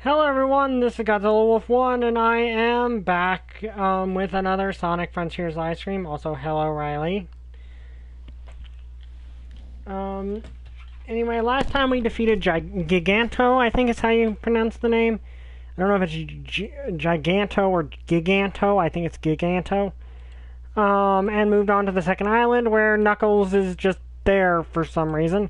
Hello everyone, this is Godzilla Wolf 1, and I am back with another Sonic Frontiers livestream. Also, hello Riley. Anyway, last time we defeated Giganto, I think is how you pronounce the name. I don't know if it's Giganto or Giganto, I think it's Giganto. And moved on to the second island where Knuckles is just there for some reason.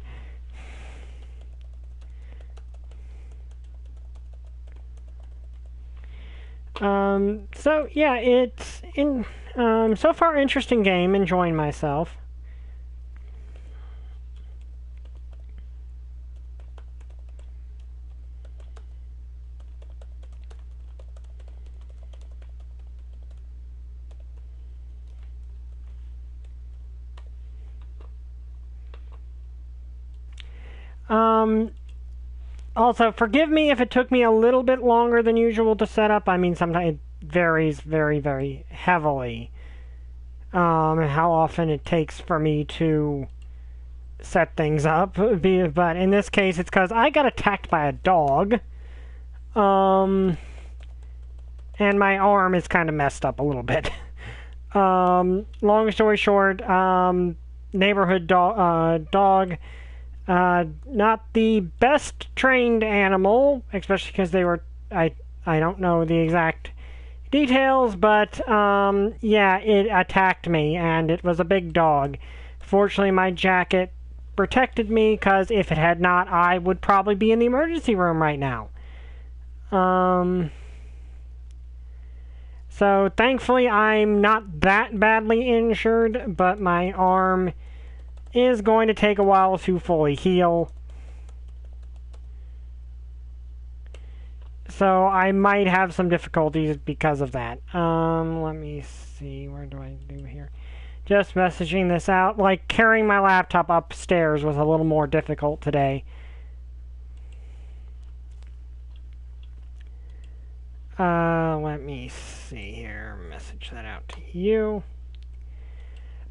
So yeah, it's so far interesting game, enjoying myself. Also, forgive me if it took me a little bit longer than usual to set up. I mean, sometimes it varies very, very heavily. How often it takes for me to set things up. But in this case, it's because I got attacked by a dog. And my arm is kind of messed up a little bit. Long story short, neighborhood dog. Not the best trained animal, especially because they were, I don't know the exact details, but, yeah, it attacked me, and it was a big dog. Fortunately, my jacket protected me, because if it had not, I would probably be in the emergency room right now. So, thankfully, I'm not that badly injured, but my arm is going to take a while to fully heal. So I might have some difficulties because of that. Let me see, where do I do here? Just messaging this out. Like, carrying my laptop upstairs was a little more difficult today. Let me see here. Message that out to you.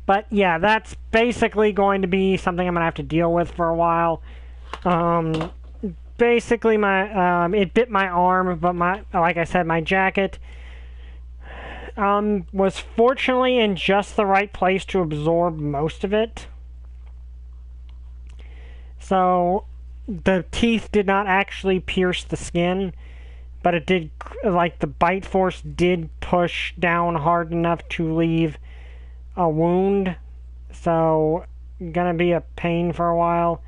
But yeah, that's basically going to be something I'm going to have to deal with for a while. Basically, it bit my arm, but like I said, my jacket was fortunately in just the right place to absorb most of it. So the teeth did not actually pierce the skin, but it did, like, the bite force did push down hard enough to leave a wound, so gonna be a pain for a while,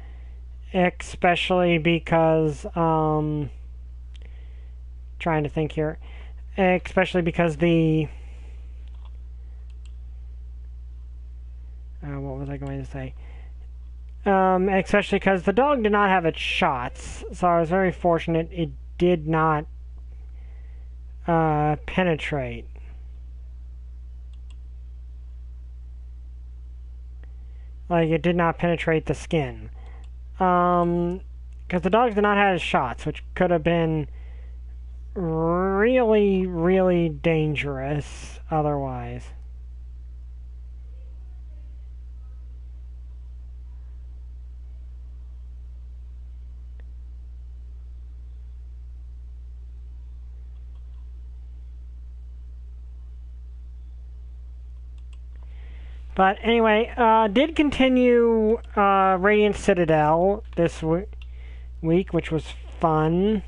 especially because trying to think here, especially because the what was I going to say? Especially because the dog did not have its shots, so I was very fortunate it did not penetrate. Like, it did not penetrate the skin. Because the dogs did not have shots, which could have been really, really dangerous otherwise. But anyway, did continue Radiant Citadel this week, which was fun.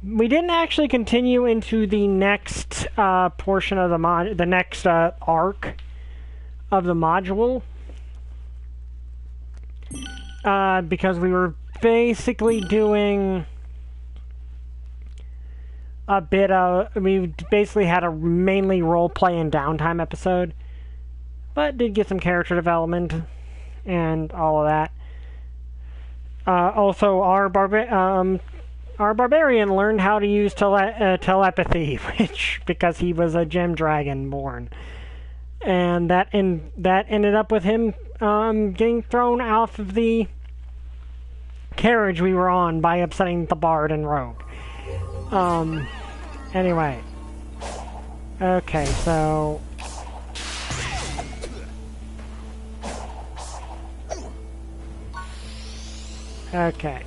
We didn't actually continue into the next portion of the next arc of the module. Because we were basically doing a bit of... We basically had a mainly role-play and downtime episode, but did get some character development and all of that. Also, our barbarian learned how to use telepathy, because he was a gem dragon born. And that ended up with him getting thrown off of the carriage we were on by upsetting the Bard and Rogue. Anyway. Okay, so... Okay.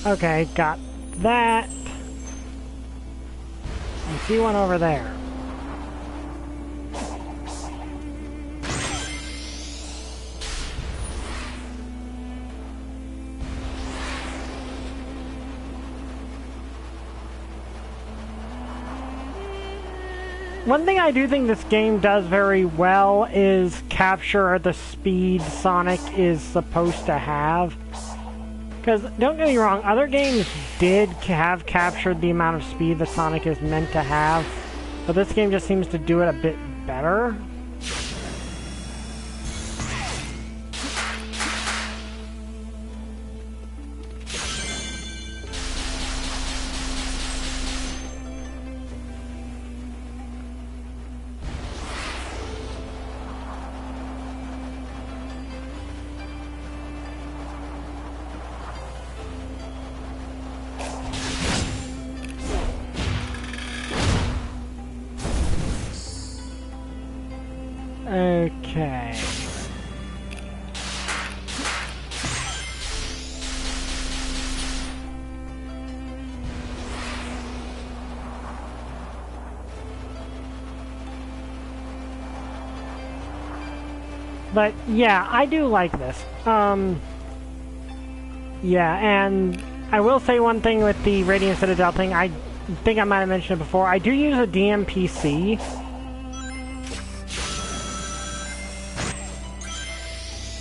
Okay, got that. I see one over there. One thing I do think this game does very well is capture the speed Sonic is supposed to have. Because, don't get me wrong, other games did have captured the amount of speed that Sonic is meant to have, but this game just seems to do it a bit better. Okay. But yeah, I do like this. Yeah, and I will say one thing with the Radiant Citadel thing. I think I might have mentioned it before. I do use a DMPC.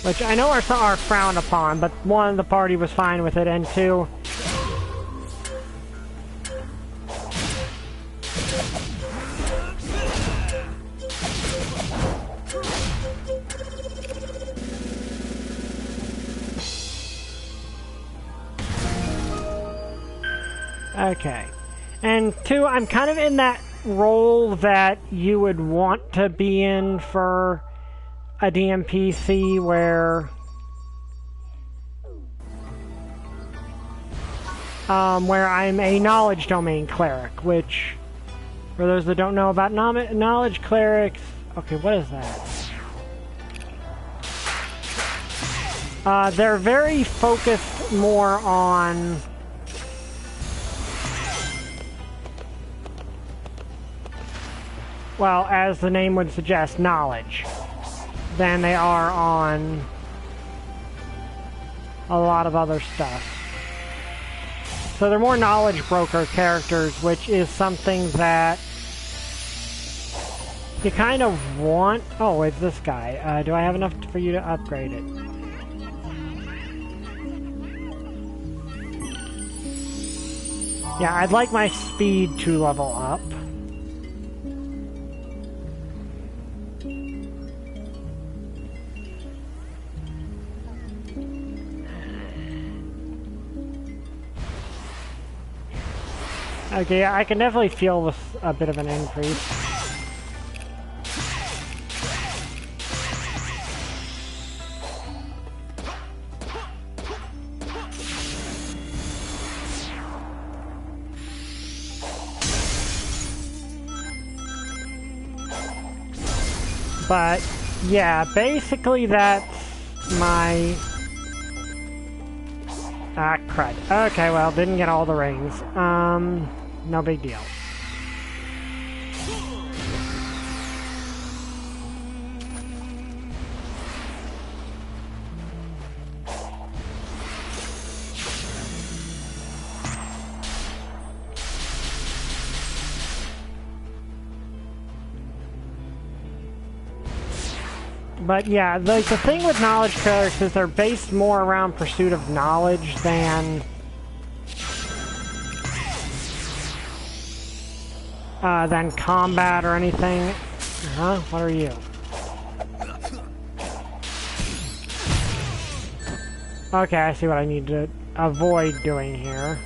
Which I know are frowned upon, but one, the party was fine with it, and two... Okay. And two, I'm kind of in that role that you would want to be in for a DMPC where I'm a knowledge domain cleric, which, for those that don't know about knowledge clerics, okay, what is that? They're very focused more on well, as the name would suggest, knowledge, than they are on a lot of other stuff. So they're more knowledge broker characters, which is something that you kind of want. Oh, it's this guy. Do I have enough for you to upgrade it? Yeah, I'd like my speed to level up. Okay, I can definitely feel this a bit of an increase. But, yeah, basically that's my... Ah, crud. Okay, well, didn't get all the rings. No big deal. But yeah, like the thing with knowledge clerics is they're based more around pursuit of knowledge than combat or anything. Huh? What are you? Okay, I see what I need to avoid doing here.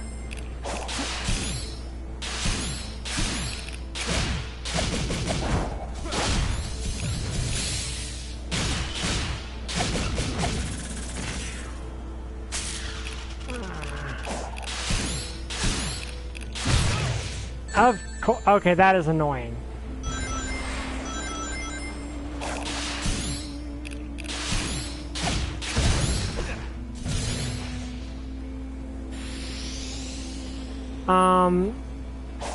Of course. Okay, that is annoying.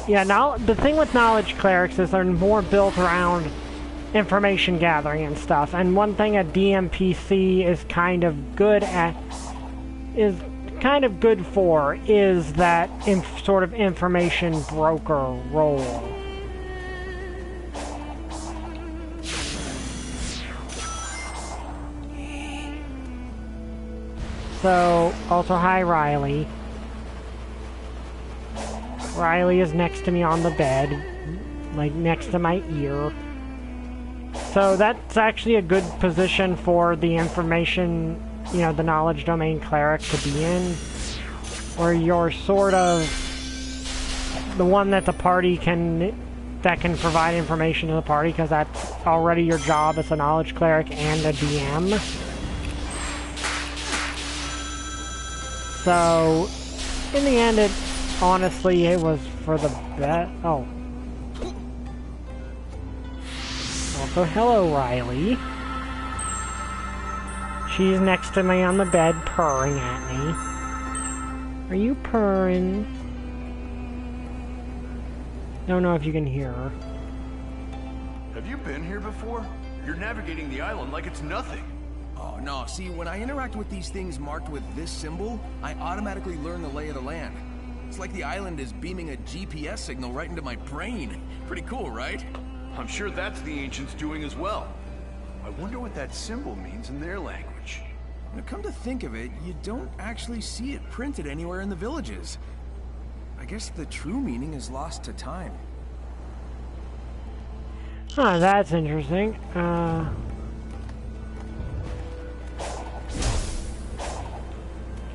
Yeah, now the thing with knowledge clerics is they're more built around information gathering and stuff. And one thing a DMPC is kind of good for is that sort of information broker role. So, also hi Riley. Riley is next to me on the bed, like next to my ear. So that's actually a good position for the information, you know, the knowledge domain cleric to be in, where you're sort of the one that the party can provide information to the party, because that's already your job as a knowledge cleric and a DM. So, in the end, honestly, it was for the best. Oh. Also, hello, Riley. She's next to me on the bed, purring at me. Are you purring? Don't know if you can hear her. Have you been here before? You're navigating the island like it's nothing. Oh, no. See, when I interact with these things marked with this symbol, I automatically learn the lay of the land. It's like the island is beaming a GPS signal right into my brain. Pretty cool, right? I'm sure that's the ancients doing as well. I wonder what that symbol means in their language. Now, come to think of it, you don't actually see it printed anywhere in the villages. I guess the true meaning is lost to time. Huh, that's interesting.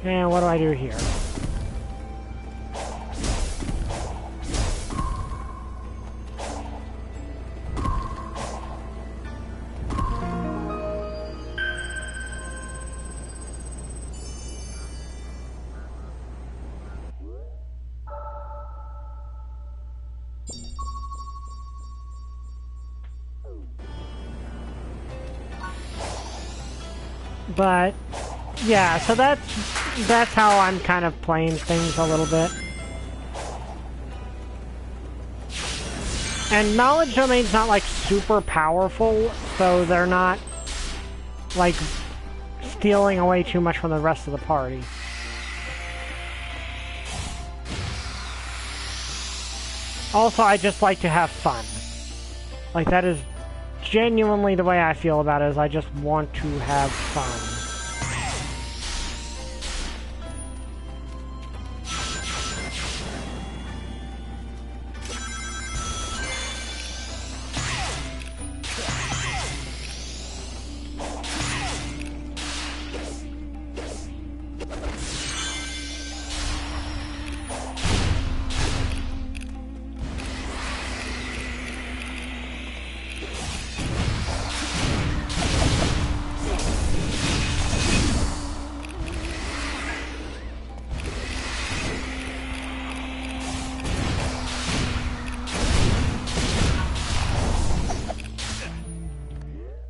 And what do I do here? But yeah, so that's how I'm kind of playing things a little bit. And knowledge domain's not like super powerful, so they're not like stealing away too much from the rest of the party. Also, I just like to have fun. Like, that is genuinely the way I feel about it, is I just want to have fun.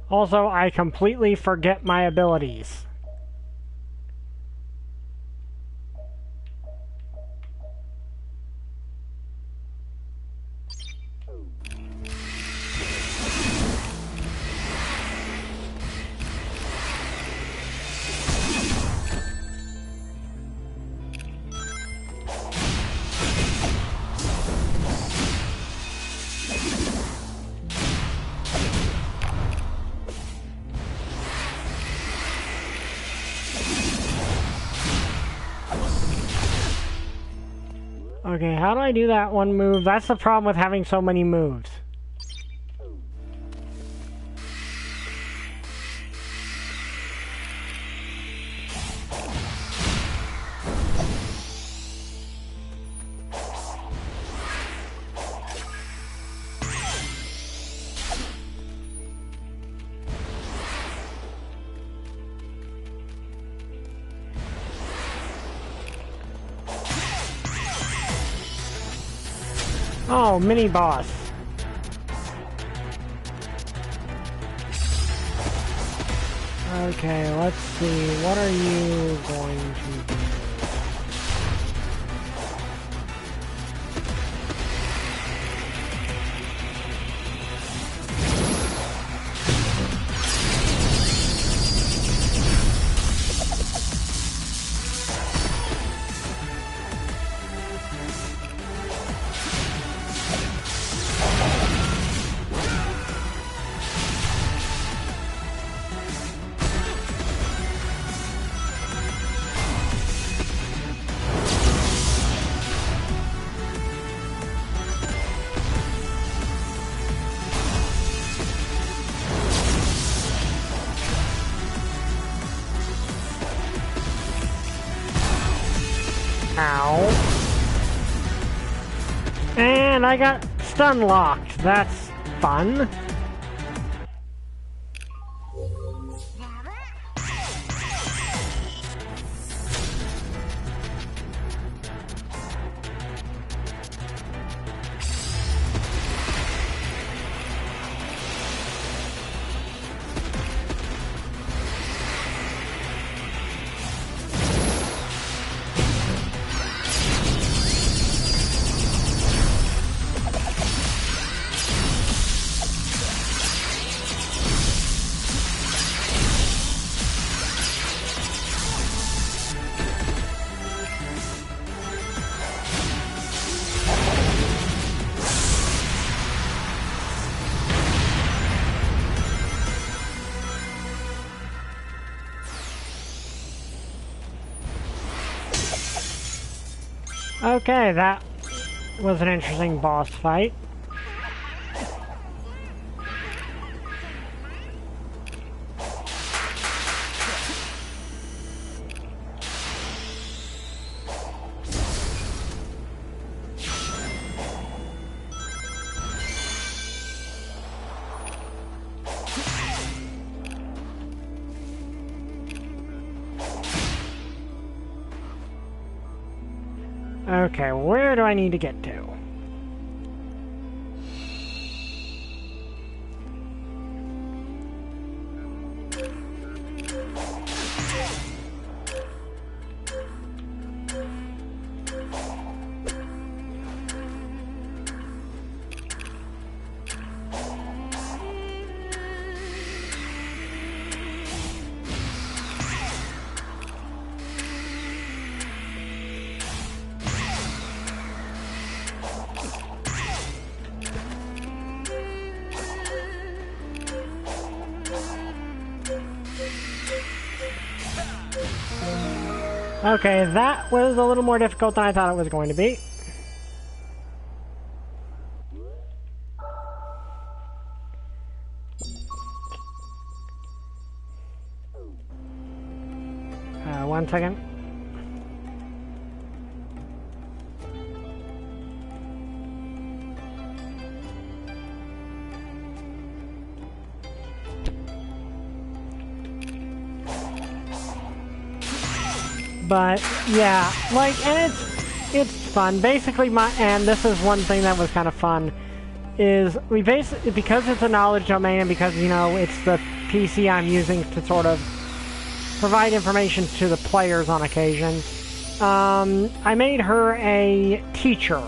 Also, I completely forget my abilities. Okay, how do I do that one move? That's the problem with having so many moves. Oh, mini boss. Okay, let's see. What are you going to do? Ow. And I got stun locked. That's fun. Okay, that was an interesting boss fight. Okay, where do I need to get to? Okay, that was a little more difficult than I thought it was going to be. One second. But yeah, like, and it's fun. Basically, and this is one thing that was kind of fun, is we basically, because it's a knowledge domain and because, you know, it's the PC I'm using to sort of provide information to the players on occasion, I made her a teacher.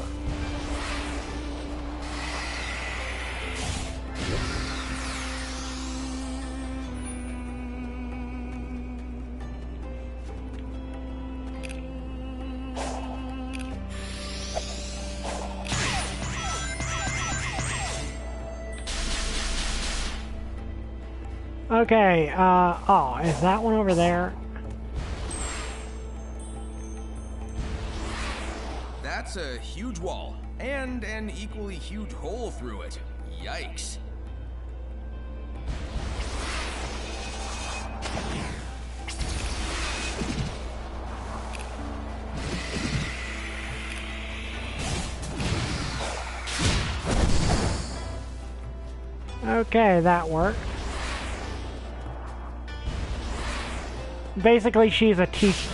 Okay, oh, is that one over there? That's a huge wall, and an equally huge hole through it. Yikes. Okay, that worked. Basically, she's a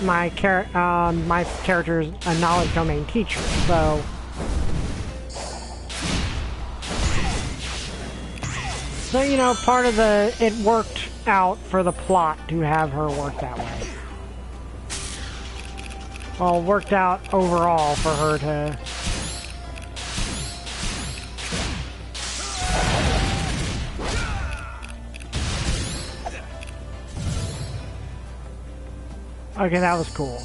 my character's a knowledge domain teacher, so So, you know, part of the... It worked out for the plot to have her work that way. Well, worked out overall for her to... Okay, that was cool.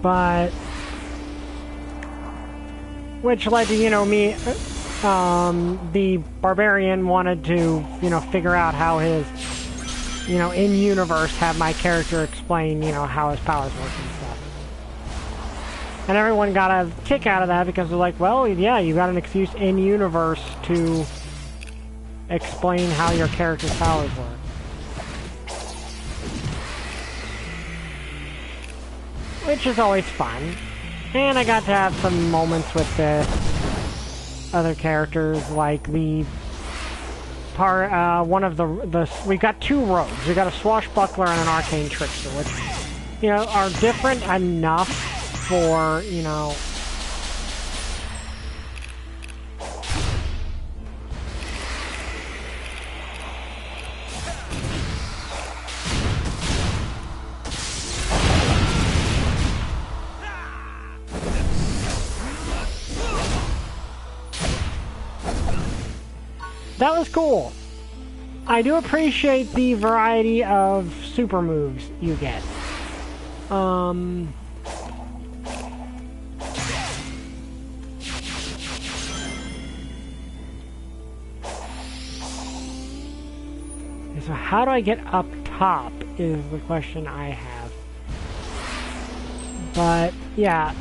But... Which led to, you know, me, the barbarian wanted to, you know, figure out how his, you know, in-universe, have my character explain, you know, how his powers work and stuff. And everyone got a kick out of that because they're like, well, yeah, you got an excuse in-universe to explain how your character's powers work. Which is always fun. And I got to have some moments with the other characters, like the part, one of the we've got two rogues. We've got a swashbuckler and an arcane trickster, which, you know, are different enough for, you know... That was cool. I do appreciate the variety of super moves you get. So how do I get up top is the question I have. But, yeah.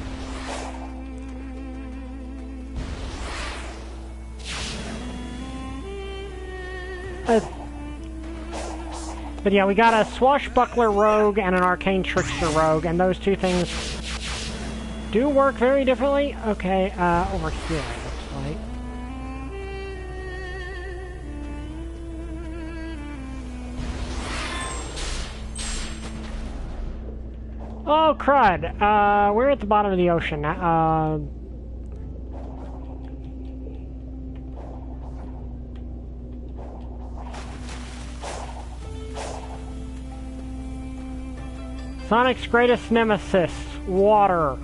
But yeah, we got a swashbuckler rogue and an arcane trickster rogue, and those two things do work very differently. Okay, over here it looks like. Oh, crud. We're at the bottom of the ocean. Sonic's greatest nemesis, water.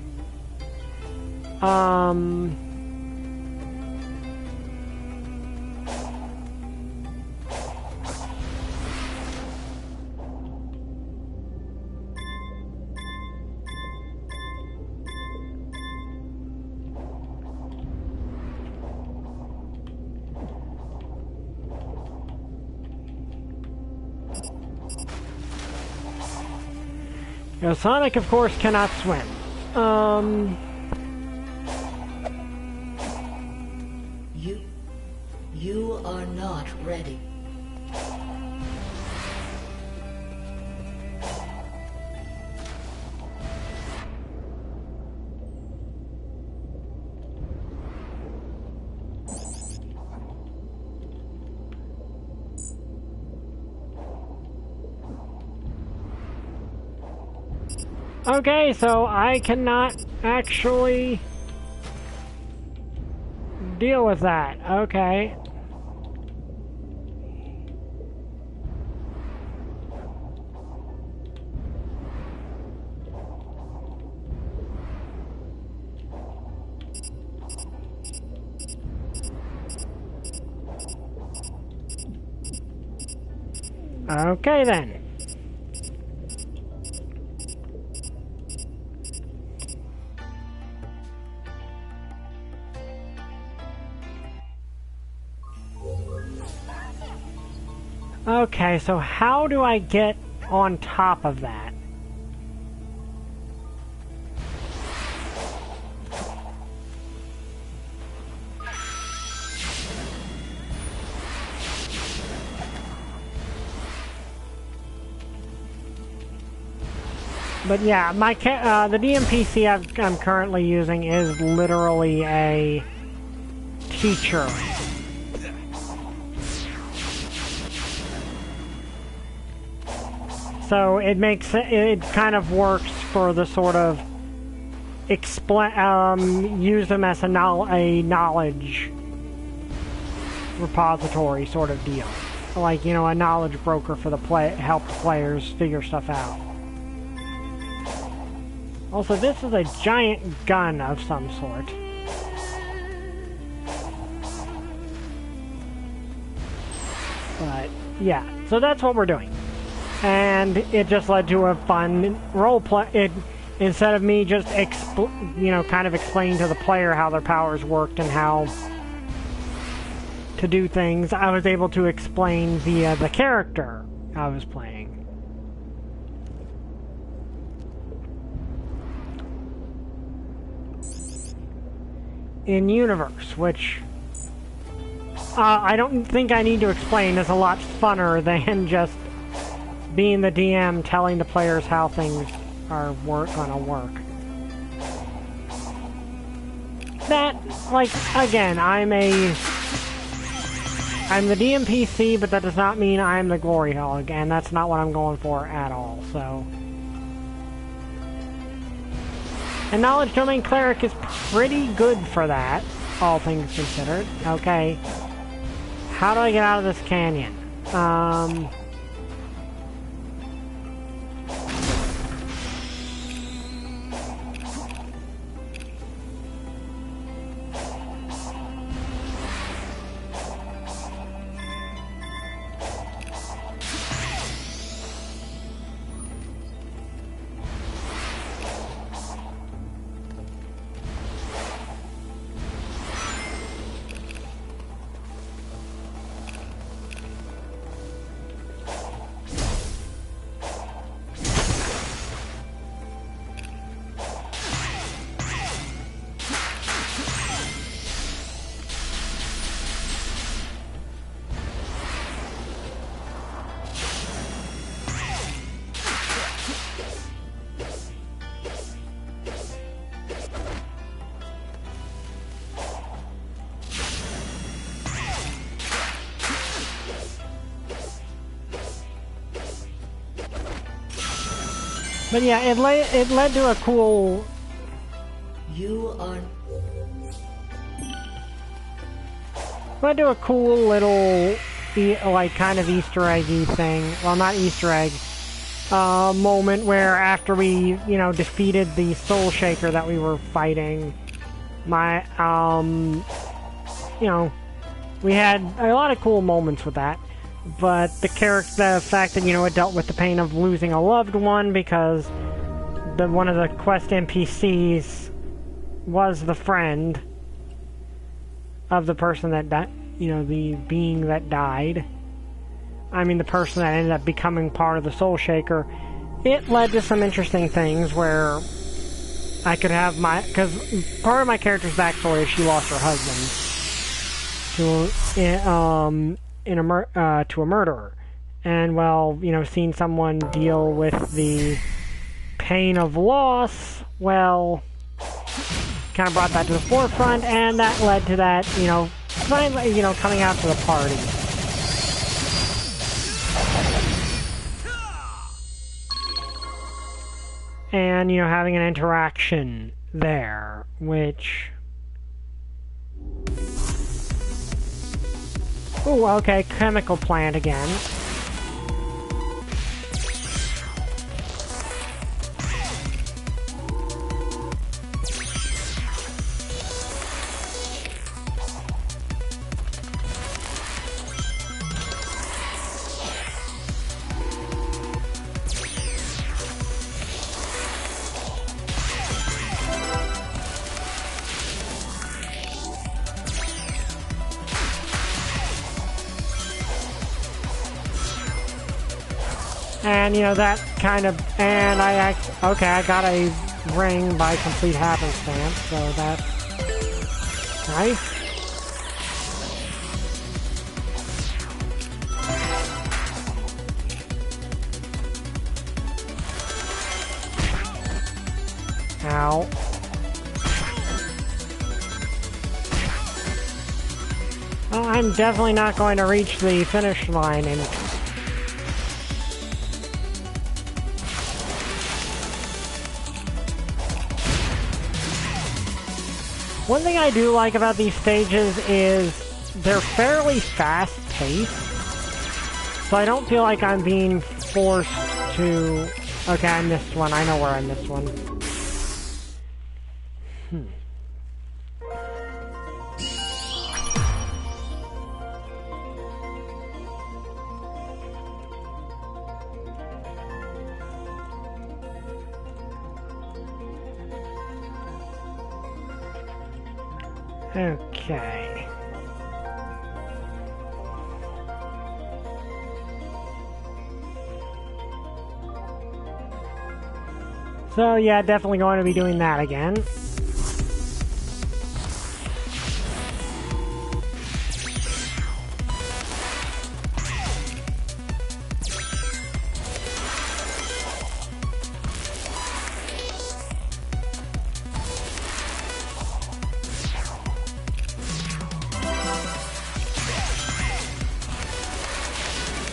You know, Sonic, of course, cannot swim. You are not ready. Okay, so I cannot actually deal with that. Okay. Okay then. Okay, so how do I get on top of that? But yeah, the DMPC I'm currently using is literally a teacher. So it kind of works for the sort of use them as a knowledge repository sort of deal, like, you know, a knowledge broker for the help players figure stuff out. Also, this is a giant gun of some sort. But yeah, so that's what we're doing. And it just led to a fun role play. Instead of me just kind of explaining to the player how their powers worked and how to do things, I was able to explain via the character I was playing. In universe, which I don't think I need to explain, is a lot funner than just being the DM telling the players how things are gonna work. That, like, again, I'm the DMPC, but that does not mean I'm the glory hog, and that's not what I'm going for at all, so. And Knowledge Domain Cleric is pretty good for that, all things considered. Okay. How do I get out of this canyon? But yeah, it led to a cool... You are... led to a cool little, like, kind of Easter eggy thing. Well, not Easter egg. Moment where after we, you know, defeated the Soul Shaker that we were fighting, you know, we had a lot of cool moments with that. But the fact that, you know, it dealt with the pain of losing a loved one because one of the quest NPCs was the friend of the person that died, you know, the being that died. I mean, the person that ended up becoming part of the Soul Shaker. It led to some interesting things where I could have because part of my character's backstory is she lost her husband to a murderer. And, well, you know, seeing someone deal with the pain of loss, well, kind of brought that to the forefront, and that led to that, you know, finally, you know, coming out to the party. And, you know, having an interaction there, which... Ooh, okay, chemical plant again. And, you know, that kind of... And I got a ring by complete happenstance, so that's nice. Ow. Well, I'm definitely not going to reach the finish line and one thing I do like about these stages is they're fairly fast-paced, so I don't feel like I'm being forced to... Okay, I missed one. I know where I missed one. Okay. So yeah, definitely going to be doing that again.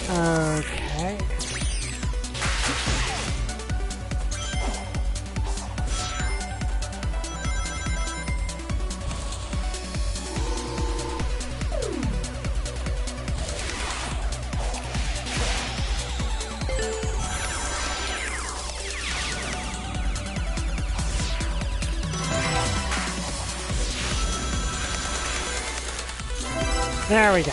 Okay. There we go.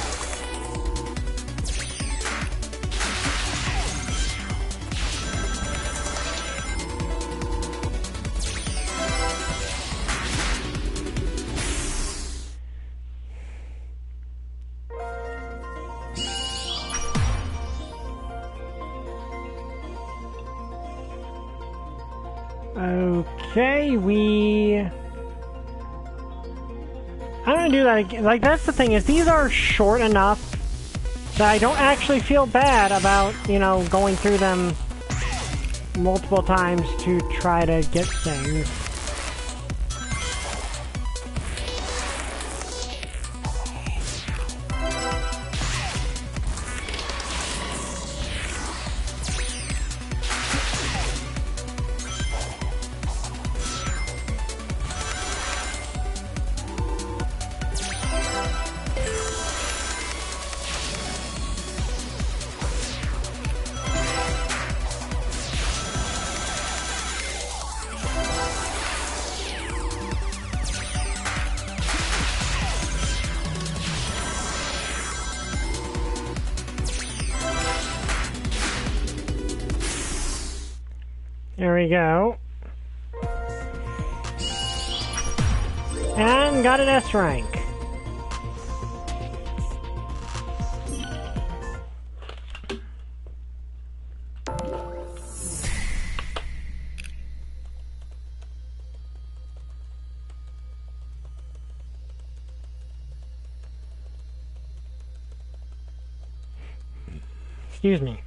Okay, I'm gonna do that again. Like, that's the thing, is these are short enough that I don't actually feel bad about, you know, going through them multiple times to try to get things. There we go. And got an S rank. Excuse me.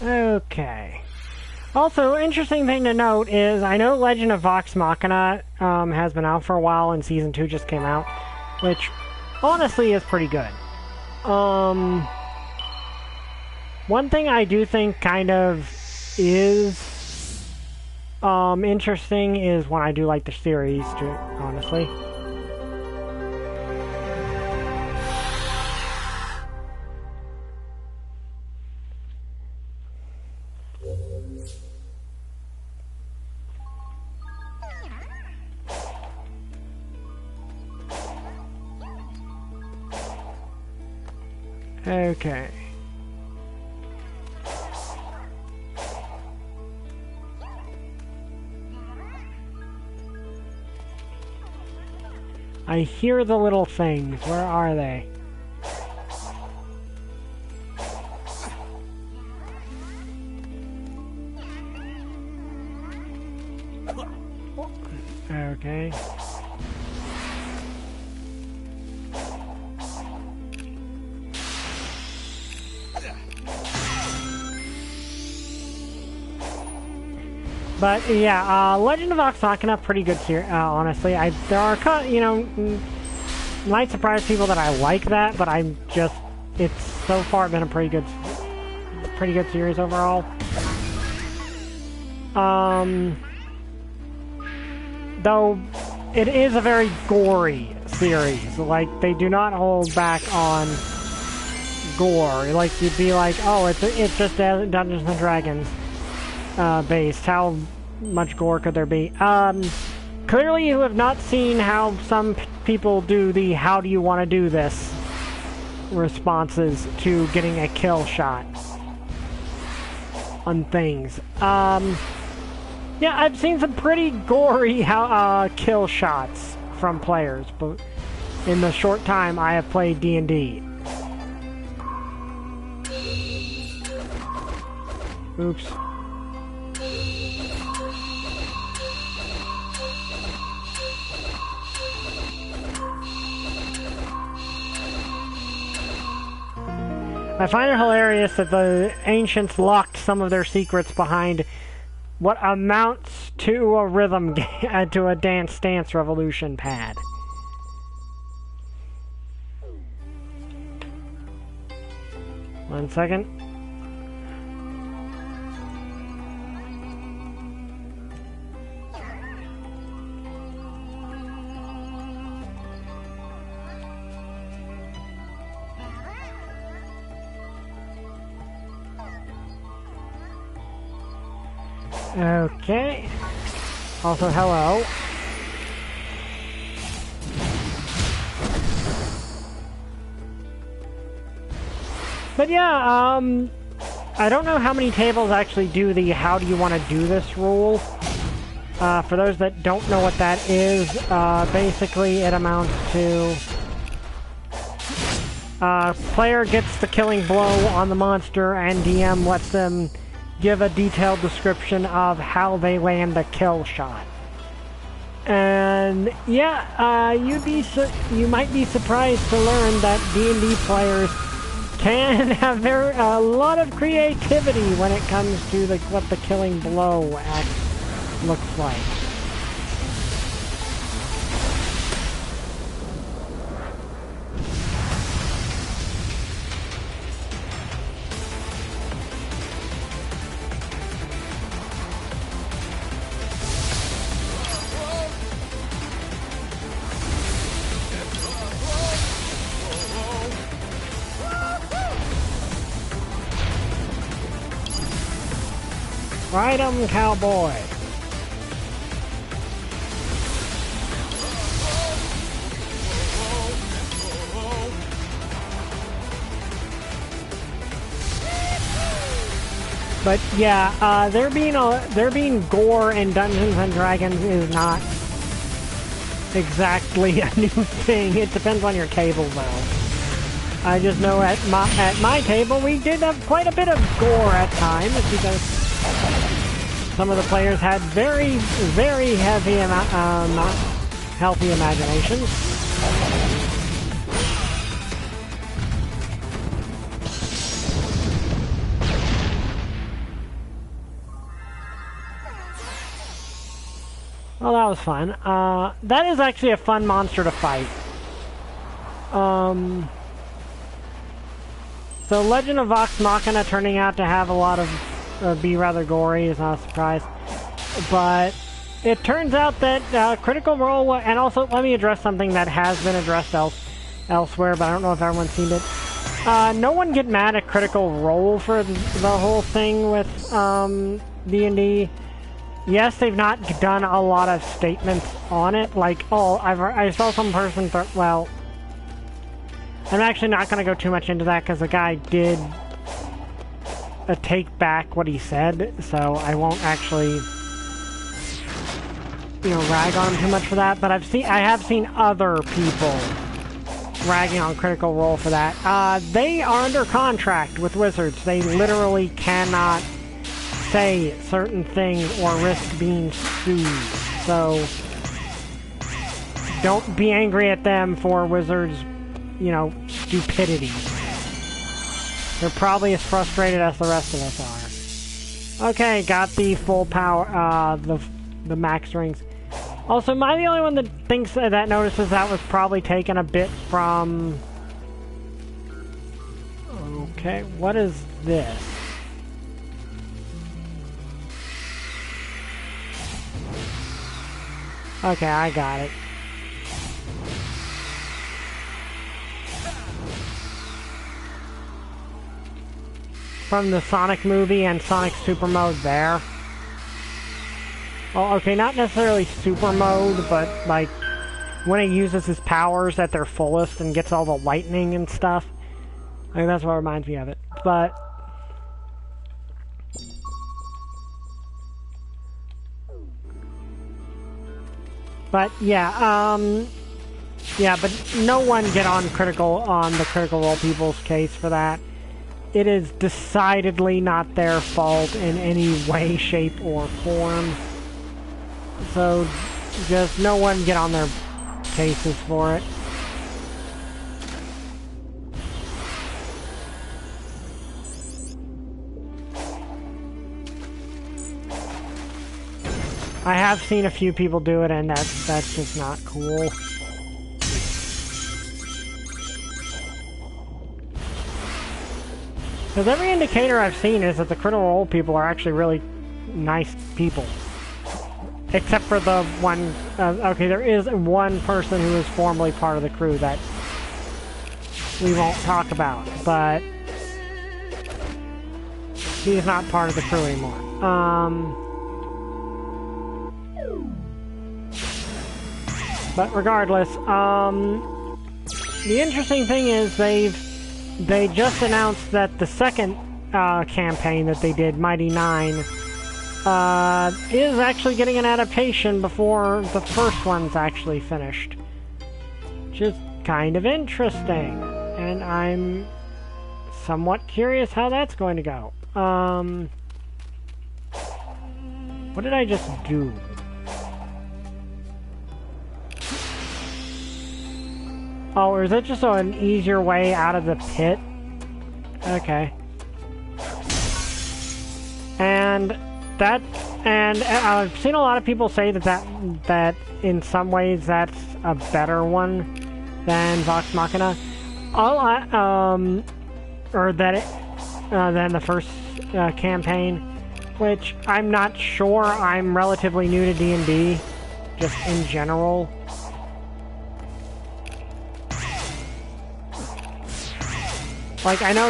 Okay. Also, interesting thing to note is, I know Legend of Vox Machina has been out for a while, and Season 2 just came out, which honestly is pretty good. One thing I do think kind of is interesting is when I do like the series, honestly. Okay. I hear the little things. Where are they? Okay. But yeah, Legend of Vox Machina, pretty good here. Honestly, there are might surprise people that I like that, but it's so far been a pretty good series overall. Though it is a very gory series. Like, they do not hold back on gore. Like, you'd be like, oh, it's just Dungeons and Dragons based. How much gore could there be? Clearly you have not seen how some people do the "how do you want to do this" responses to getting a kill shot on things. Yeah, I've seen some pretty gory kill shots from players, but in the short time I have played D&D. Oops. I find it hilarious that the ancients locked some of their secrets behind what amounts to a rhythm to a Dance Dance Revolution pad. One second. Okay. Also, hello. But yeah, I don't know how many tables actually do the "how do you want to do this" rule. For those that don't know what that is, basically it amounts to player gets the killing blow on the monster and DM lets them give a detailed description of how they land a kill shot. And yeah, you might be surprised to learn that D&D players can have a lot of creativity when it comes to what the killing blow looks like. Ride 'em, cowboy! But yeah, there being gore in Dungeons and Dragons is not exactly a new thing. It depends on your table, though. I just know at my table we did have quite a bit of gore at times because some of the players had very, very healthy imaginations. Well, that was fun. That is actually a fun monster to fight. So Legend of Vox Machina turning out to have a lot of be rather gory is not a surprise, but it turns out that Critical Role, and also let me address something that has been addressed elsewhere, but I don't know if everyone's seen it. No one get mad at Critical Role for the whole thing with D&D. Yes, they've not done a lot of statements on it, like, oh, I saw some person, well, I'm actually not going to go too much into that because the guy did take back what he said, so I won't actually, rag on him too much for that. But I have seen other people ragging on Critical Role for that. They are under contract with Wizards. They literally cannot say certain things or risk being sued. So don't be angry at them for Wizards, you know, stupidity. They're probably as frustrated as the rest of us are. Okay, got the full power, the max rings. Also, am I the only one that thinks that notices that was probably taken a bit from... Okay, what is this? Okay, I got it. From the Sonic movie and Sonic Super Mode there. Well, okay, not necessarily Super Mode, but like when he uses his powers at their fullest and gets all the lightning and stuff. I think that's what reminds me of it. But yeah, yeah, but no one get on the Critical Role people's case for that. It is decidedly not their fault in any way, shape, or form. So, just no one get on their cases for it. I have seen a few people do it, and that's just not cool. Because every indicator I've seen is that the Critical Role people are actually really nice people. Except for the one... okay, there is one person who is formerly part of the crew that we won't talk about, but he's not part of the crew anymore. But regardless, the interesting thing is they just announced that the second campaign that they did, Mighty 9, is actually getting an adaptation before the first one's actually finished. Which is kind of interesting. And I'm somewhat curious how that's going to go. What did I just do? Oh, or is it just an easier way out of the pit? Okay. And I've seen a lot of people say that in some ways that's a better one than Vox Machina. Or that than the first campaign, which I'm not sure. I'm relatively new to D&D, just in general. Like, I know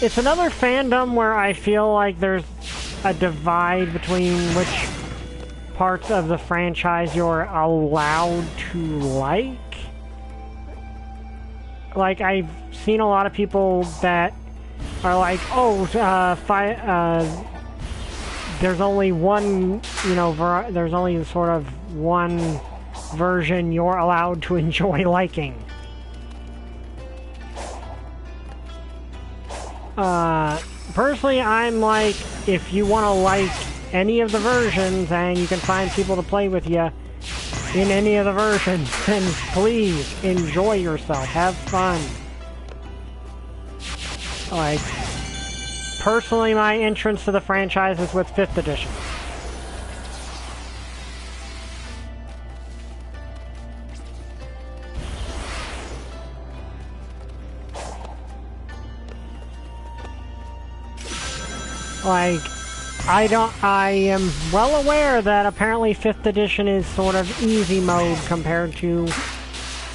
it's another fandom where I feel like there's a divide between which parts of the franchise you're allowed to like. Like, I've seen a lot of people that are like, oh, there's only one, you know, there's only sort of one version you're allowed to enjoy liking. Personally, I'm like, if you want to like any of the versions and you can find people to play with you in any of the versions, then please enjoy yourself, have fun. Like, personally, my entrance to the franchise is with 5th edition. Like, I am well aware that apparently 5th edition is sort of easy mode compared to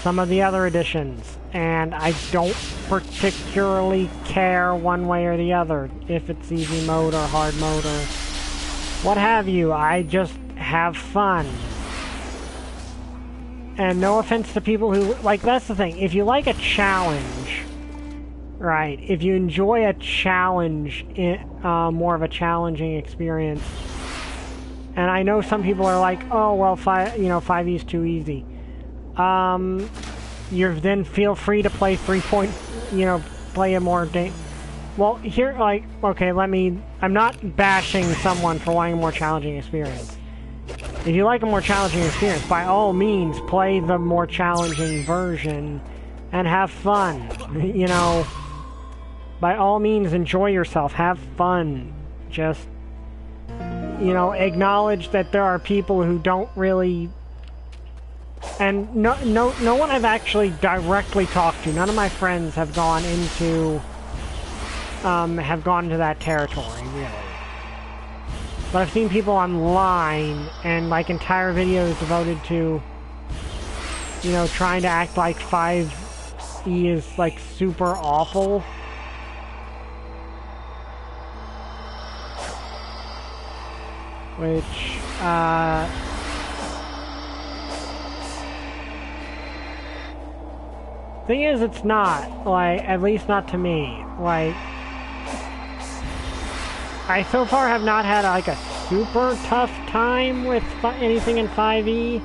some of the other editions, and I don't particularly care one way or the other if it's easy mode or hard mode or what have you. I just have fun. And no offense to people who, like, that's the thing, if you like a challenge, right, if you enjoy a challenge, more of a challenging experience, and I know some people are like, oh, well, 5e's too easy. You then feel free to play play a more well, here, like, okay, I'm not bashing someone for wanting a more challenging experience. If you like a more challenging experience, by all means, play the more challenging version and have fun. You know, by all means, enjoy yourself, have fun. Just, you know, acknowledge that there are people who don't really... And no one I've actually directly talked to, none of my friends have gone into that territory, really. But I've seen people online and like entire videos devoted to, you know, trying to act like 5e is like super awful. Which, thing is, it's not. Like, at least not to me. Like, I so far have not had like a super tough time with anything in 5e,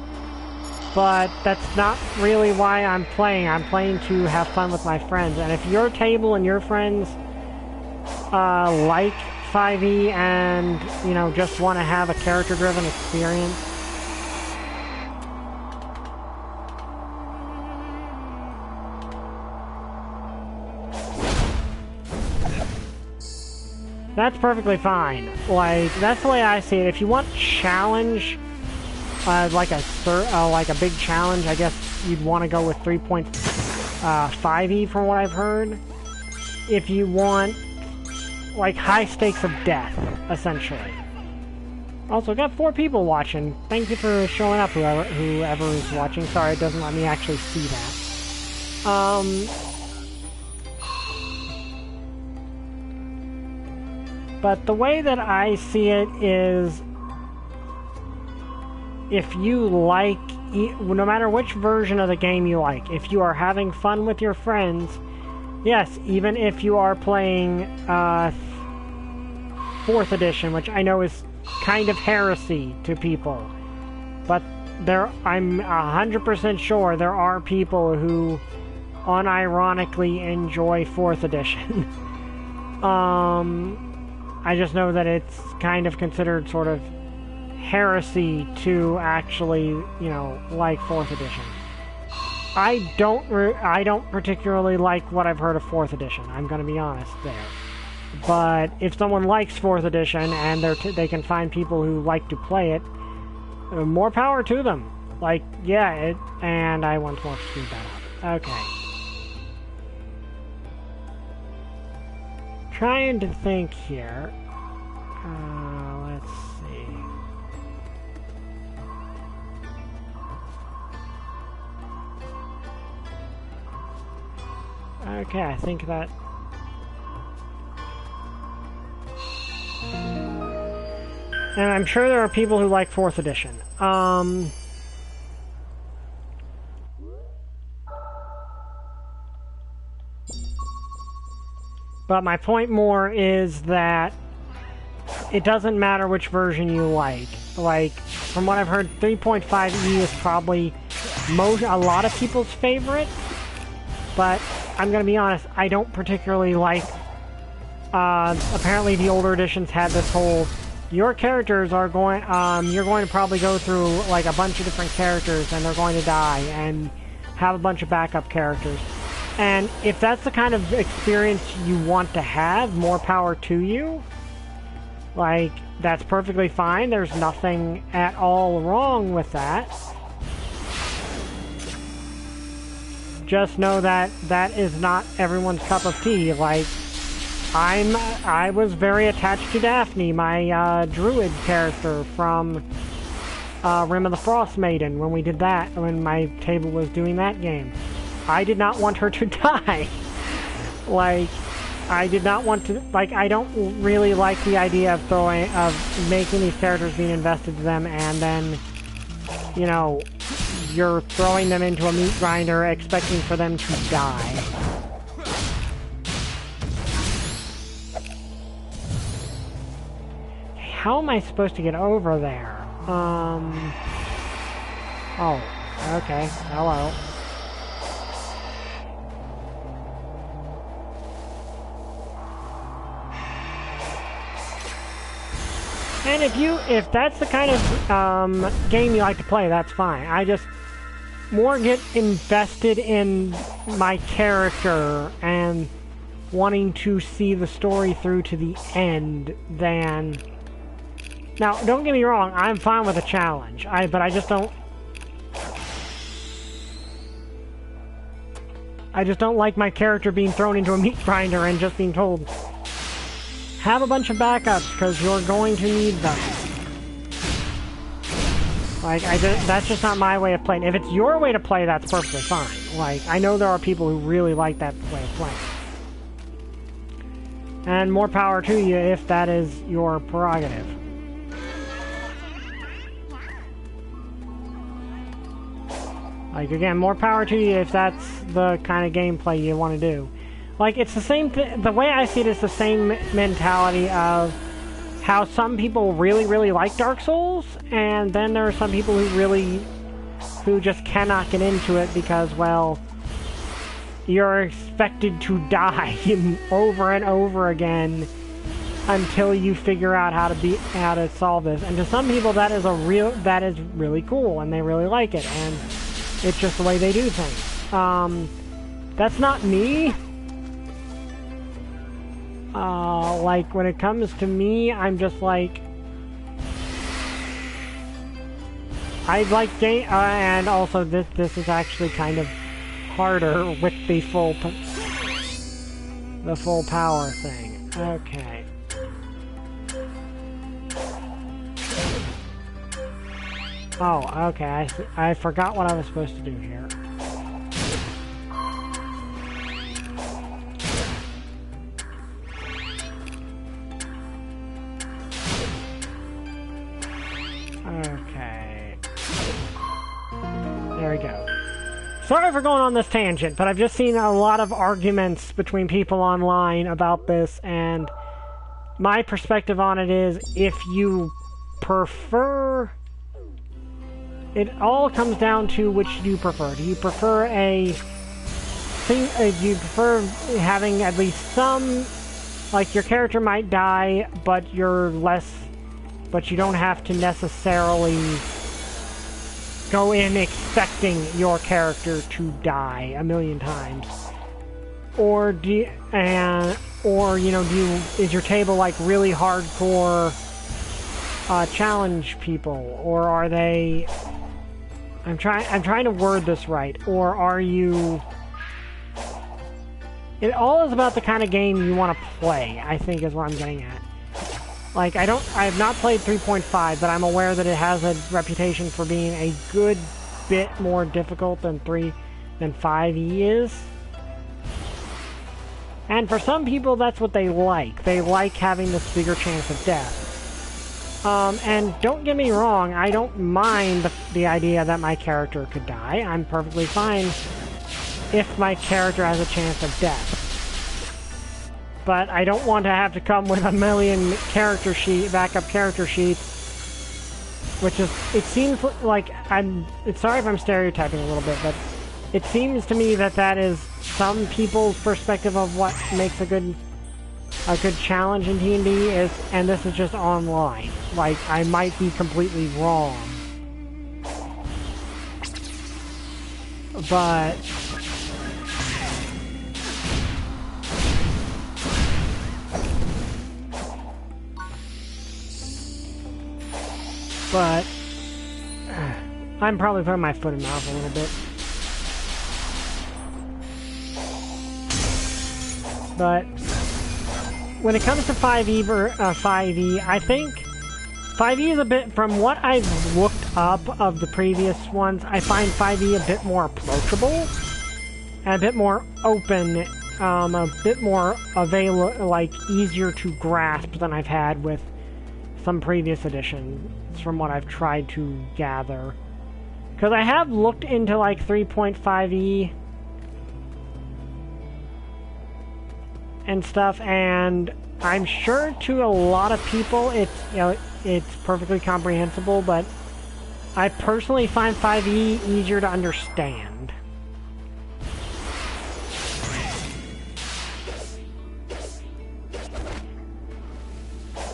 but that's not really why I'm playing. I'm playing to have fun with my friends, and if your table and your friends like 5e and, you know, just want to have a character-driven experience, that's perfectly fine. Like, that's the way I see it. If you want challenge, like a big challenge, I guess you'd want to go with 3.5e from what I've heard. If you want, like, high stakes of death, essentially. Also, got 4 people watching. Thank you for showing up, whoever is watching. Sorry, it doesn't let me actually see that. But the way that I see it is, if you like, no matter which version of the game you like, if you are having fun with your friends, yes, even if you are playing 4th edition, which I know is kind of heresy to people, but I'm 100% sure there are people who unironically enjoy 4th edition. I just know that it's kind of considered sort of heresy to actually, you know, like 4th edition. I don't particularly like what I've heard of 4th edition. I'm going to be honest there. But if someone likes 4th edition and they can find people who like to play it, more power to them. Like, yeah, and I once more screwed that up. Okay. Trying to think here. Let's see. Okay, I think that... And I'm sure there are people who like 4th edition. But my point more is that it doesn't matter which version you like. Like, from what I've heard, 3.5e is probably a lot of people's favorite. But I'm going to be honest, I don't particularly like... apparently the older editions had this whole... Your characters are going... you're going to probably go through, like, a bunch of different characters, and they're going to die, and have a bunch of backup characters. And if that's the kind of experience you want to have, more power to you. Like, that's perfectly fine. There's nothing at all wrong with that. Just know that that is not everyone's cup of tea. Like, I was very attached to Daphne, my druid character from Rim of the Frost Maiden, when we did that, when my table was doing that game. I did not want her to die. Like, I did not want to... Like, I don't really like the idea of making these characters being invested to them, and then, you know, you're throwing them into a meat grinder expecting for them to die. How am I supposed to get over there? Oh, okay. Hello. And if that's the kind of game you like to play, that's fine. I just more get invested in my character and wanting to see the story through to the end than... Now, don't get me wrong, I'm fine with a challenge. But I just don't... I just don't like my character being thrown into a meat grinder and just being told, have a bunch of backups, because you're going to need them. Like, that's just not my way of playing. If it's your way to play, that's perfectly fine. Like, I know there are people who really like that way of playing. And more power to you if that is your prerogative. Like, again, more power to you if that's the kind of gameplay you want to do. Like, it's the same the way I see it is the same mentality of how some people really, really like Dark Souls, and then there are some people who just cannot get into it because, well, you're expected to die over and over again until you figure out how to solve this. And to some people, that is really cool, and they really like it, and it's just the way they do things. That's not me. Like, when it comes to me, I'm just like... I like game... and also, this is actually kind of harder with the full power thing. Okay. Oh, okay, I forgot what I was supposed to do here. Okay. There we go. Sorry for going on this tangent, but I've just seen a lot of arguments between people online about this, and my perspective on it is, if you prefer... It all comes down to which do you prefer. Do you prefer do you prefer having at least some... Like, your character might die, but but you don't have to necessarily go in expecting your character to die a million times. Or is your table like really hardcore challenge people, or are they... I'm trying to word this right. Or are you... It all is about the kind of game you want to play, I think is what I'm getting at. Like, I have not played 3.5, but I'm aware that it has a reputation for being a good bit more difficult than 5e is. And for some people, that's what they like. They like having this bigger chance of death. And don't get me wrong, I don't mind the idea that my character could die. I'm perfectly fine if my character has a chance of death. But I don't want to have to come with a million backup character sheets, which is, it seems like it's sorry if I'm stereotyping a little bit, but it seems to me that is some people's perspective of what makes a good challenge in D&D and this is just online. Like, I might be completely wrong. But... I'm probably putting my foot in mouth a little bit. But when it comes to 5e, I think 5e is a bit, from what I've looked up of the previous ones, I find 5e a bit more approachable and a bit more open, a bit more easier to grasp than I've had with some previous editions, from what I've tried to gather. Because I have looked into like 3.5e and stuff, and I'm sure to a lot of people it's perfectly comprehensible, but I personally find 5e easier to understand.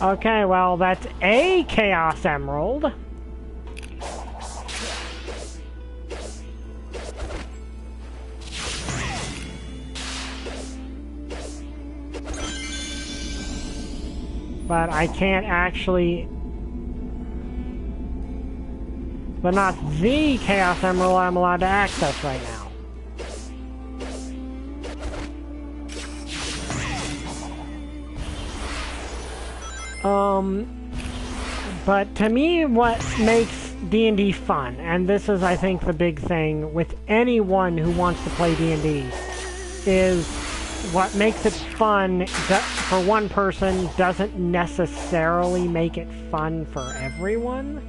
Okay, well, that's a Chaos Emerald. But I can't actually... But not the Chaos Emerald I'm allowed to access right now. But to me, what makes D&D fun, and this is, I think, the big thing with anyone who wants to play D&D, is what makes it fun for one person doesn't necessarily make it fun for everyone.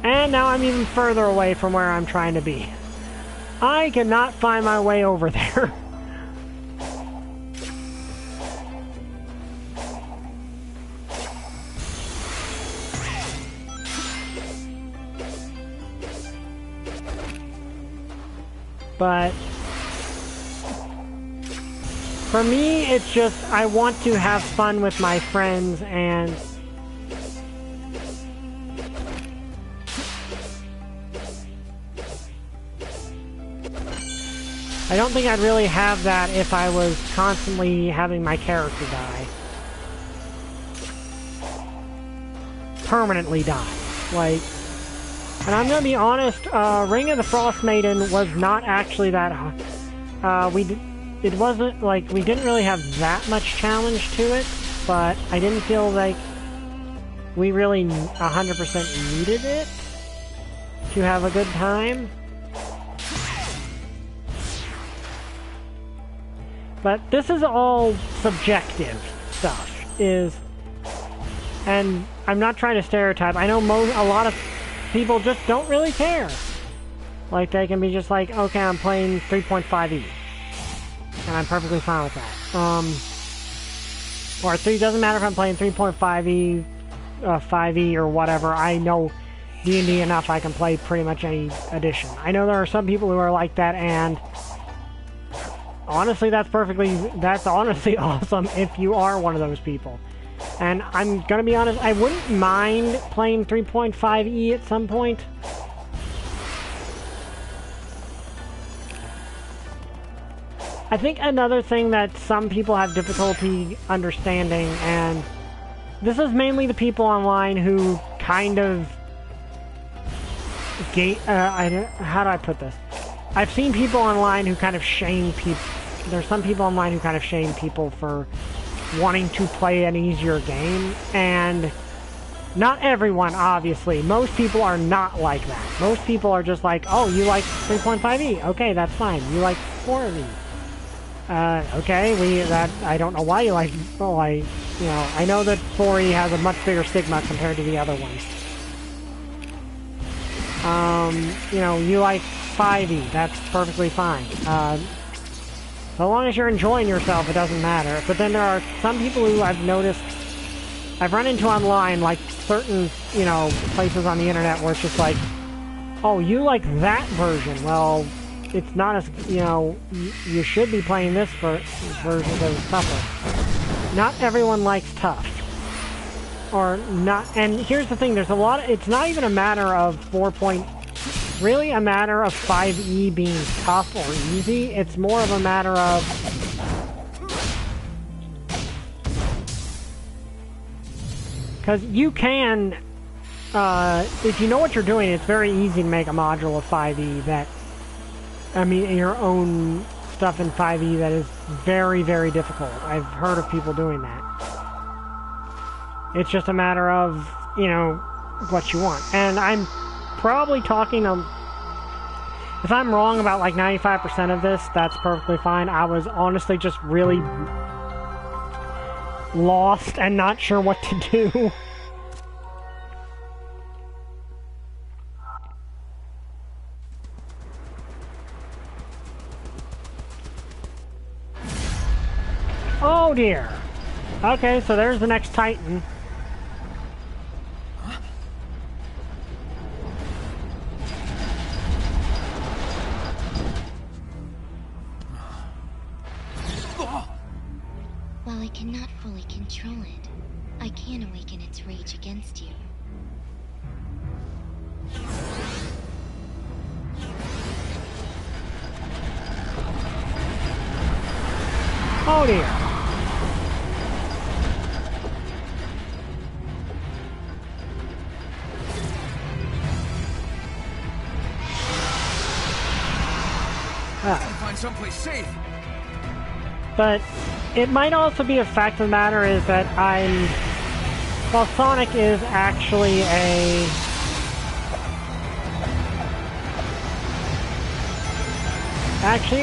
And now I'm even further away from where I'm trying to be. I cannot find my way over there. But for me, it's just I want to have fun with my friends, and I don't think I'd really have that if I was constantly having my character die. Permanently die. Like, and I'm gonna be honest, Ring of the Frost Maiden was not actually that hard. It wasn't, like, we didn't really have that much challenge to it, but I didn't feel like we really 100% needed it to have a good time. But this is all subjective stuff, and I'm not trying to stereotype. I know a lot of people just don't really care. Like, they can be just like, okay, I'm playing 3.5e, and I'm perfectly fine with that. Or doesn't matter if I'm playing 3.5e, 5e, or whatever. I know D&D enough, I can play pretty much any edition. I know there are some people who are like that, and honestly, that's honestly awesome if you are one of those people. And I'm gonna be honest, I wouldn't mind playing 3.5e at some point. I think another thing that some people have difficulty understanding, and this is mainly the people online who kind of how do I put this? I've seen people online who kind of shame people. There's some people online who kind of shame people for wanting to play an easier game, and not everyone, obviously. Most people are not like that. Most people are just like, oh, you like 3.5e? Okay, that's fine. You like 4e? Okay, I don't know why you like, I know that 4e has a much bigger stigma compared to the other ones. You like 5e, that's perfectly fine. So long as you're enjoying yourself, it doesn't matter. But then there are some people who I've noticed, I've run into online, like certain, places on the internet where it's just like, oh, you like that version. Well, it's not as, you should be playing this version because it's tougher. Not everyone likes tough. Or not, and here's the thing, it's not even a matter of really a matter of 5e being tough or easy. It's more of a matter of because you can if you know what you're doing, it's very easy to make a module of 5e your own stuff in 5e that is very, very difficult. I've heard of people doing that. It's just a matter of, what you want. And I'm probably talking if I'm wrong about like 95% of this, that's perfectly fine. I was honestly just really lost and not sure what to do. Oh dear. Okay, so there's the next Titan. control it, I can awaken its rage against you. Oh dear. Gotta find someplace safe. But it might also be a fact of the matter is that while Sonic is actually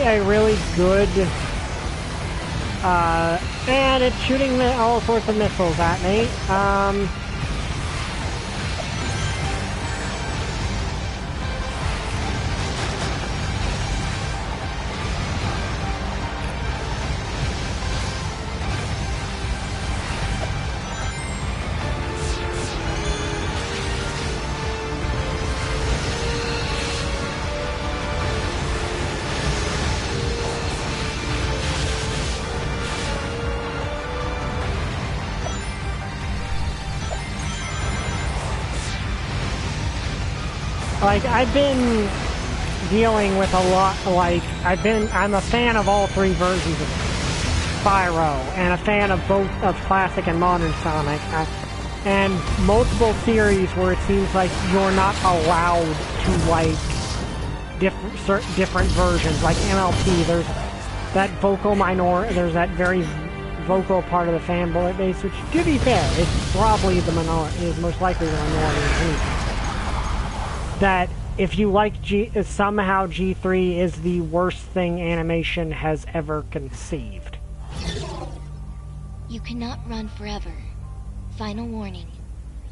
a really good, and it's shooting all sorts of missiles at me. Like, I've been dealing with a lot, like, I'm a fan of all three versions of Spyro, and a fan of both of classic and modern Sonic, and multiple series where it seems like you're not allowed to, like, different versions, like MLP, there's that there's that very vocal part of the fanboy base, which, to be fair, is probably the minority, is most likely the minority. That if you like somehow G3 is the worst thing animation has ever conceived. You cannot run forever. Final warning.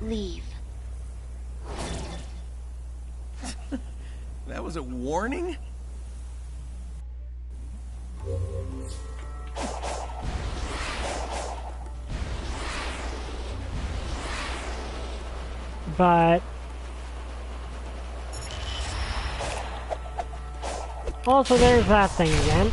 Leave. That was a warning? But also, there's that thing again.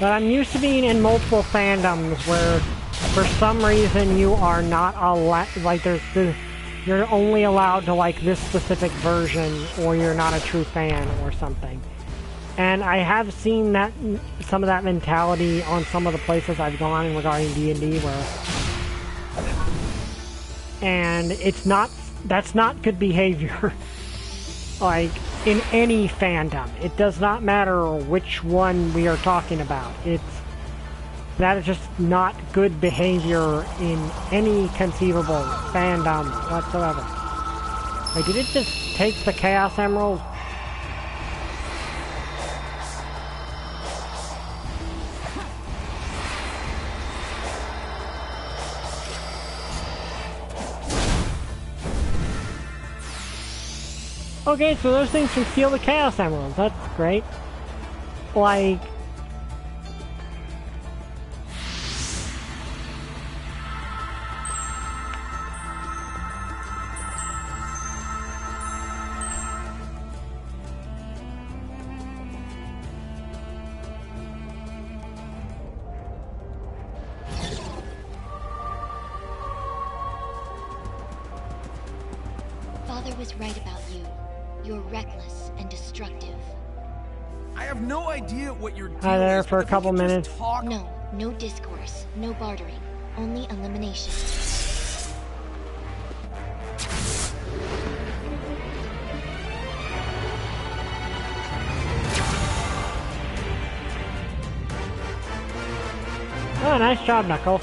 But I'm used to being in multiple fandoms where for some reason you are not allowed, like you're only allowed to like this specific version, or you're not a true fan or something. And I have seen that, some of that mentality on some of the places I've gone regarding D&D and that's not good behavior. Like, in any fandom. It does not matter which one we are talking about. That is just not good behavior in any conceivable fandom whatsoever. Wait, did it just take the Chaos Emerald? Okay, so those things can steal the Chaos Emeralds. That's great. Like, Father was right about you. You're reckless and destructive. I have no idea what you're doing. Hi there for a couple minutes. No discourse, no bartering, only elimination. Oh, nice job, Knuckles.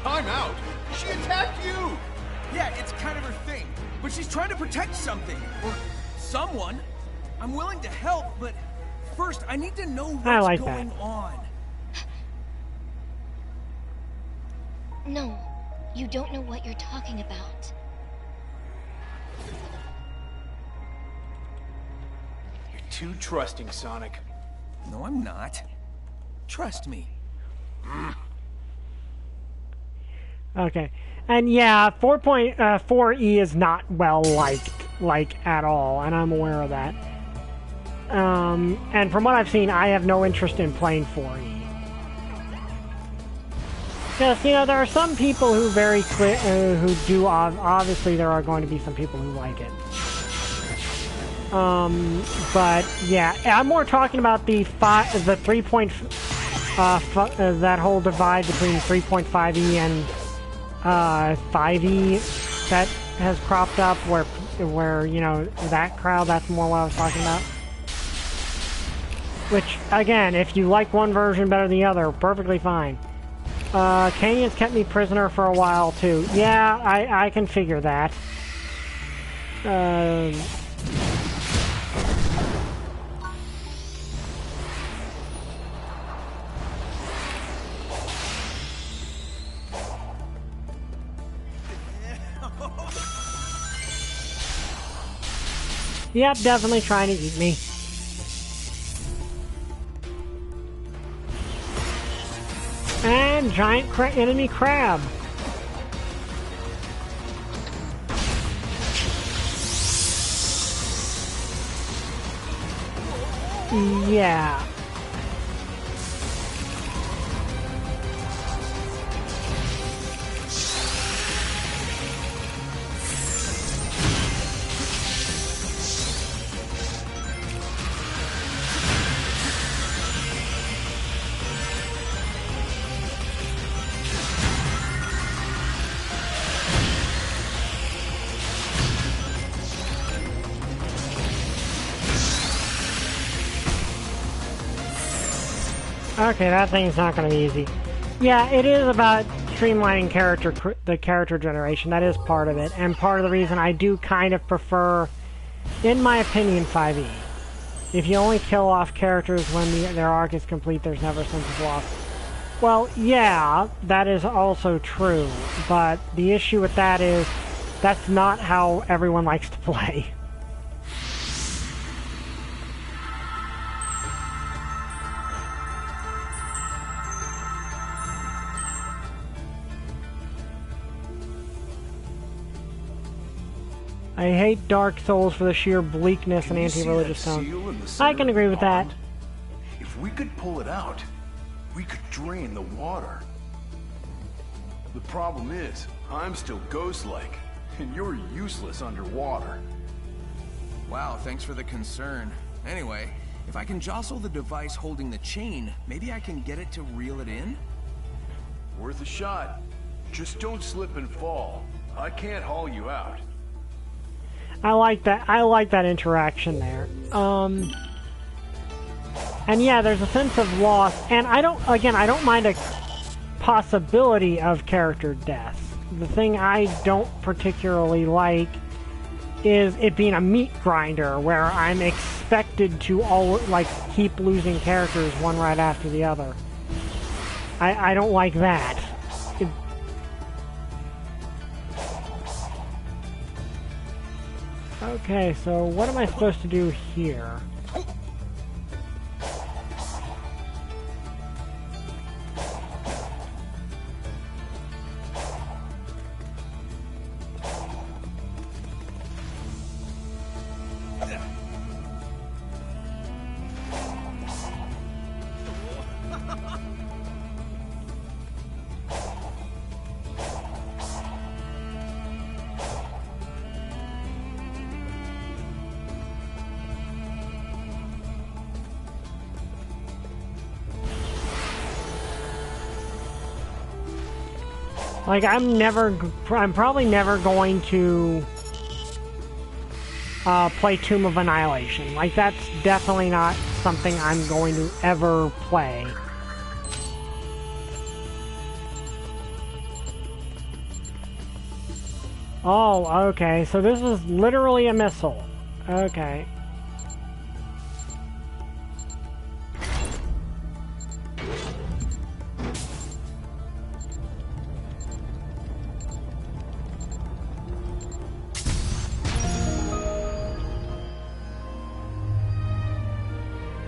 Time out! She attacked you! Yeah, it's kind of her thing. But she's trying to protect something. Or someone. I'm willing to help, but first I need to know what's going on. No, you don't know what you're talking about. You're too trusting, Sonic. No, I'm not. Trust me. Okay. And yeah, 4.4E is not well liked, like, at all, and I'm aware of that. And from what I've seen, I have no interest in playing 4E. Yes, you know, there are some people who who do, obviously there are going to be some people who like it. But yeah, I'm more talking about the 3. That whole divide between 3.5E and 5E that has cropped up, where you know, that crowd, that's more what I was talking about. Which, again, if you like one version better than the other, perfectly fine. Canyon's kept me prisoner for a while, too. Yeah, I can figure that. Yep, definitely trying to eat me. And giant enemy crab. Yeah. Okay, that thing's not going to be easy. Yeah, it is about streamlining the character generation. That is part of it, and part of the reason I do kind of prefer, in my opinion, 5e. If you only kill off characters when their arc is complete, there's never a sense of loss. Well, yeah, that is also true, but the issue with that is that's not how everyone likes to play. I hate Dark Souls for the sheer bleakness and anti-religious tone. I can agree with that. If we could pull it out, we could drain the water. The problem is, I'm still ghost-like, and you're useless underwater. Wow, thanks for the concern. Anyway, if I can jostle the device holding the chain, maybe I can get it to reel it in? Worth a shot. Just don't slip and fall. I can't haul you out. I like that. I like that interaction there. And yeah, there's a sense of loss, and I don't mind a possibility of character death. The thing I don't particularly like is it being a meat grinder where I'm expected to keep losing characters one right after the other. I don't like that. Okay, so what am I supposed to do here? Like, I'm probably never going to play Tomb of Annihilation. Like, that's definitely not something I'm going to ever play. Oh, okay, so this is literally a missile. Okay.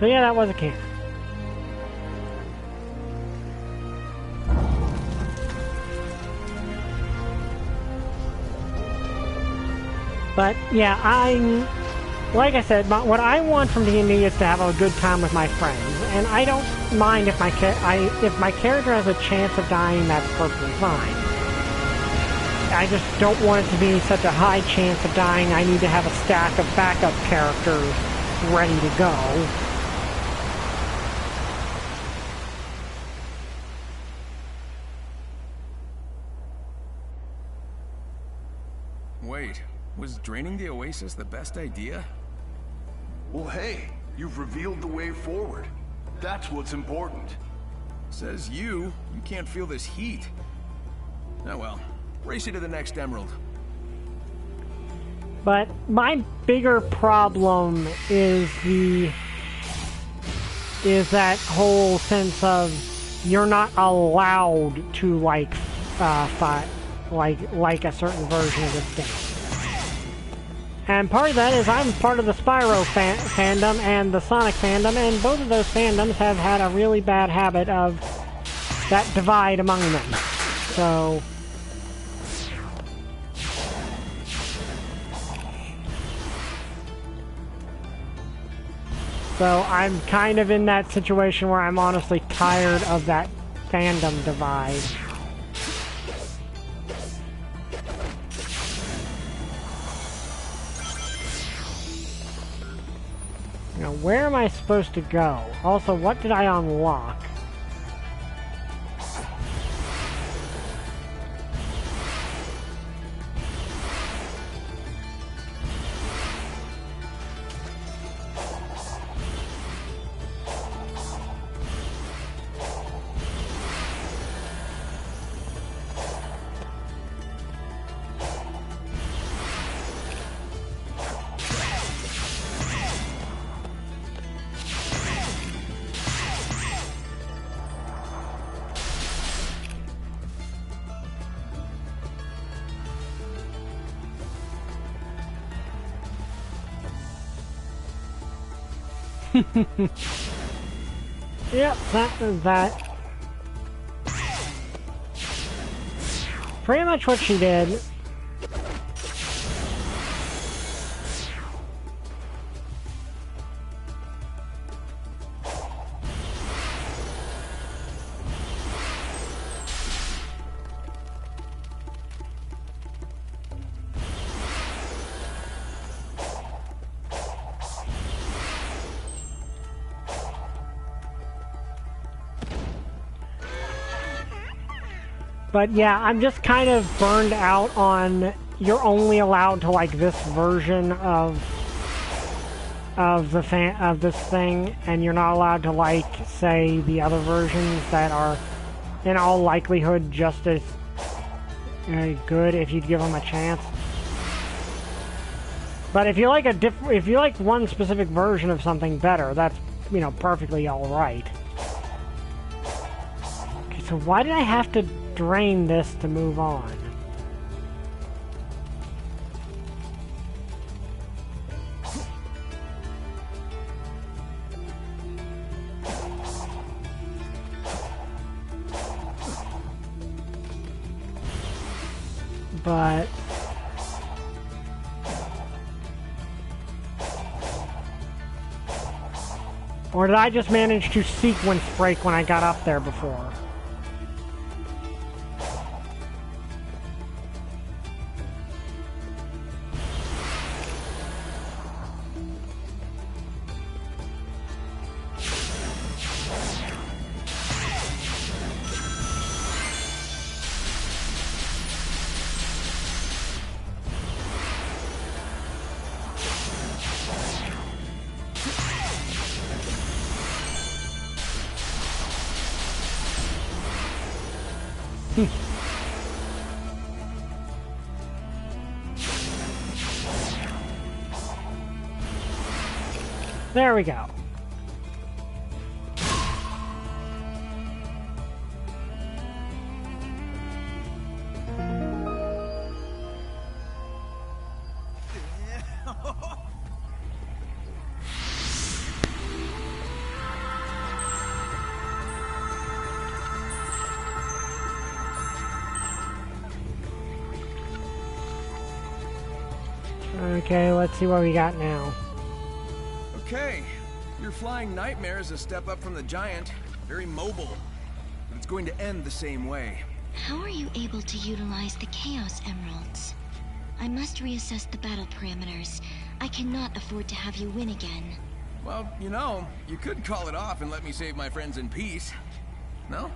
So yeah, that was a can. But yeah, like I said, what I want from D&D is to have a good time with my friends, and I don't mind if my character has a chance of dying. That's perfectly fine. I just don't want it to be such a high chance of dying. I need to have a stack of backup characters ready to go. Wait, was draining the Oasis the best idea? Well, hey, you've revealed the way forward. That's what's important. Says you. You can't feel this heat. Oh well. Race you to the next emerald. But my bigger problem is that whole sense of you're not allowed to fight like a certain version of this game. And part of that is I'm part of the Spyro fandom and the Sonic fandom, and both of those fandoms have had a really bad habit of that divide among them. So I'm kind of in that situation where I'm honestly tired of that fandom divide. Now, where am I supposed to go? Also, what did I unlock? Yep, that is that. Pretty much what she did. But yeah, I'm just kind of burned out on you're only allowed to like this version of this thing, and you're not allowed to like, say, the other versions that are in all likelihood just as good if you'd give them a chance. But if you like one specific version of something better, that's, you know, perfectly all right. Okay, so why did I have to drain this to move on? But or did I just manage to sequence break when I got up there before? There we go. Okay, let's see what we got now. Okay, your flying nightmare is a step up from the giant. Very mobile. But it's going to end the same way. How are you able to utilize the Chaos Emeralds? I must reassess the battle parameters. I cannot afford to have you win again. Well, you know, you could call it off and let me save my friends in peace. No?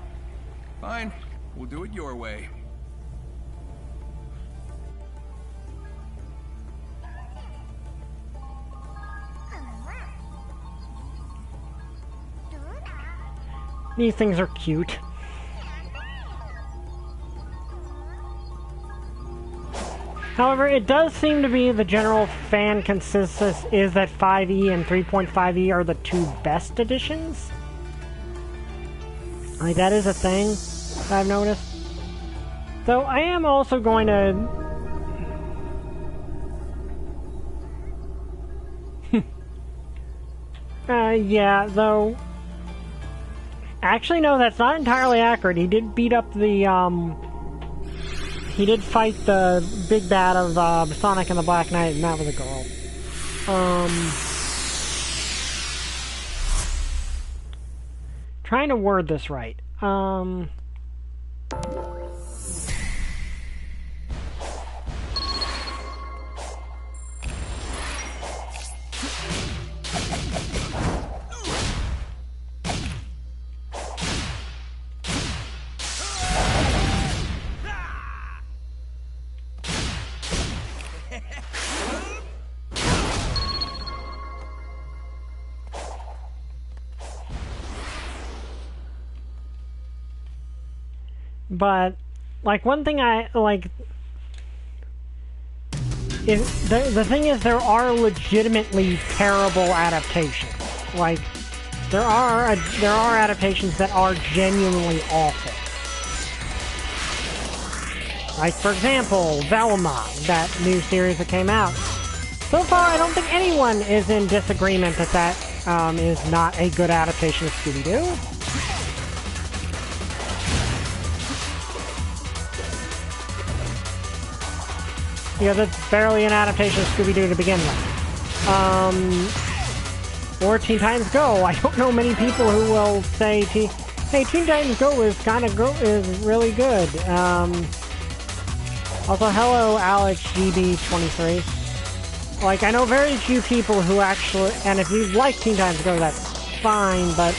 Fine. We'll do it your way. These things are cute. However, it does seem to be the general fan consensus is that 5e and 3.5e are the two best editions. Like, that is a thing that I've noticed. So, I am also going to... yeah, though... Actually, no, that's not entirely accurate. He did beat up the, he did fight the big bad of, Sonic and the Black Knight, and that was a girl. Trying to word this right. But, like, one thing I, like, is, the thing is, there are legitimately terrible adaptations. Like, there are adaptations that are genuinely awful. Like, for example, Velma, that new series that came out. So far, I don't think anyone is in disagreement that that is not a good adaptation of Scooby-Doo. Yeah, that's barely an adaptation of Scooby-Doo to begin with. Or Teen Titans Go. I don't know many people who will say, hey, Teen Titans Go is really good. Also, hello, Alex GB23. Like, I know very few people who actually, and if you like Teen Titans Go, that's fine, but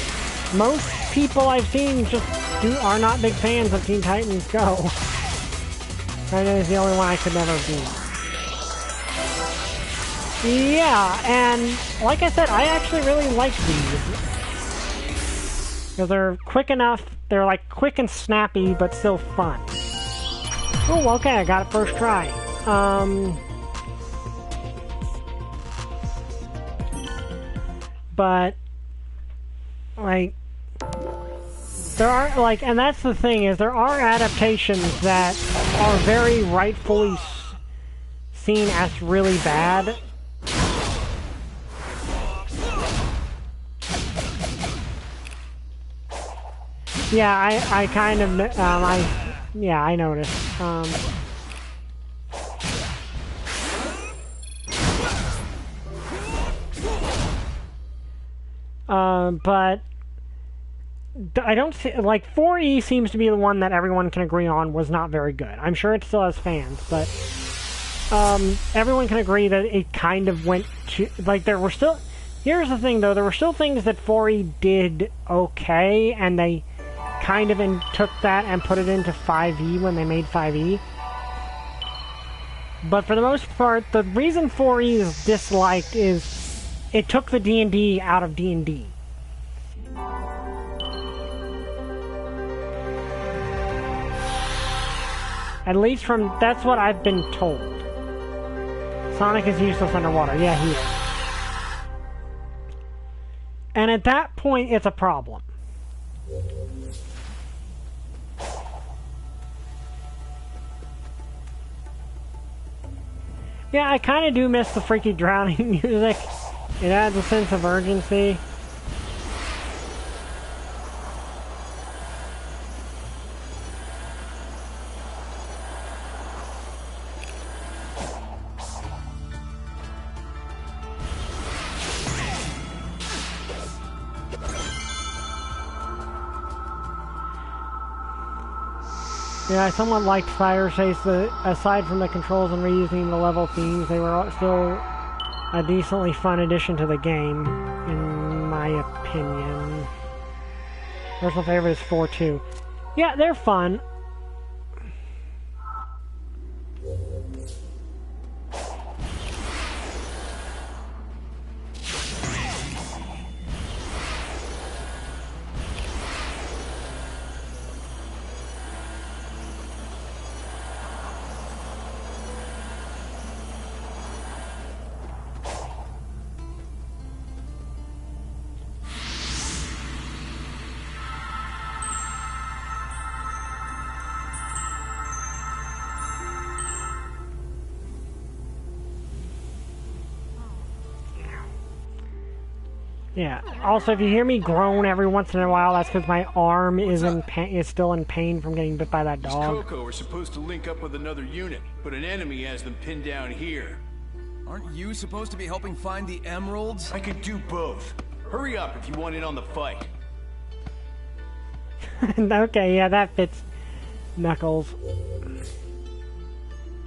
most people I've seen just are not big fans of Teen Titans Go. That is the only one I could never be. Yeah, and like I said, I actually really like these. Because they're quick enough, they're like quick and snappy, but still fun. Oh, okay, I got it first try. But, like, there are, like, and that's the thing, is there are adaptations that are very rightfully seen as really bad. Yeah, I kind of, yeah, I noticed. But I don't see, like, 4E seems to be the one that everyone can agree on was not very good. I'm sure it still has fans, but everyone can agree that it kind of went to, like, there were still, here's the thing though, there were still things that 4E did okay, and they kind of took that and put it into 5E when they made 5E. But for the most part, the reason 4E is disliked is it took the D&D out of D&D. At least from, that's what I've been told. Sonic is useless underwater. Yeah, he is. And at that point, it's a problem. Yeah, I kind of do miss the freaky drowning music. It adds a sense of urgency. Yeah, I somewhat liked Fire Chase. Aside from the controls and reusing the level themes, they were still a decently fun addition to the game, in my opinion. Personal favorite is 4-2. Yeah, they're fun. Yeah. Also, if you hear me groan every once in a while, that's because my arm is still in pain from getting bit by that These dog. Coco are supposed to link up with another unit, but an enemy has them pinned down here. Aren't you supposed to be helping find the emeralds? I could do both. Hurry up if you want in on the fight. Okay, yeah, that fits Knuckles.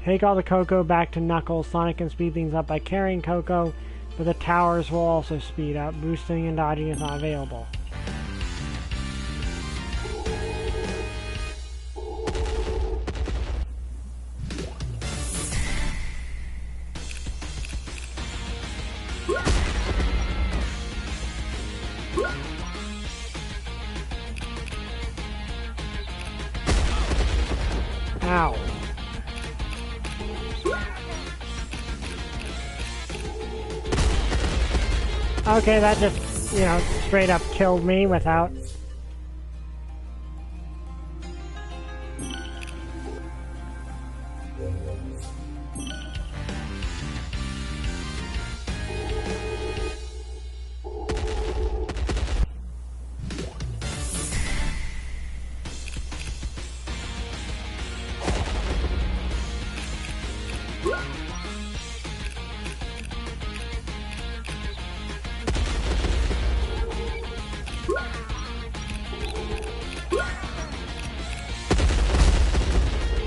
Take all the Coco back to Knuckles. Sonic can speed things up by carrying Coco, but the towers will also speed up. Boosting and dodging is not available. Ow. Okay, that just, straight up killed me without...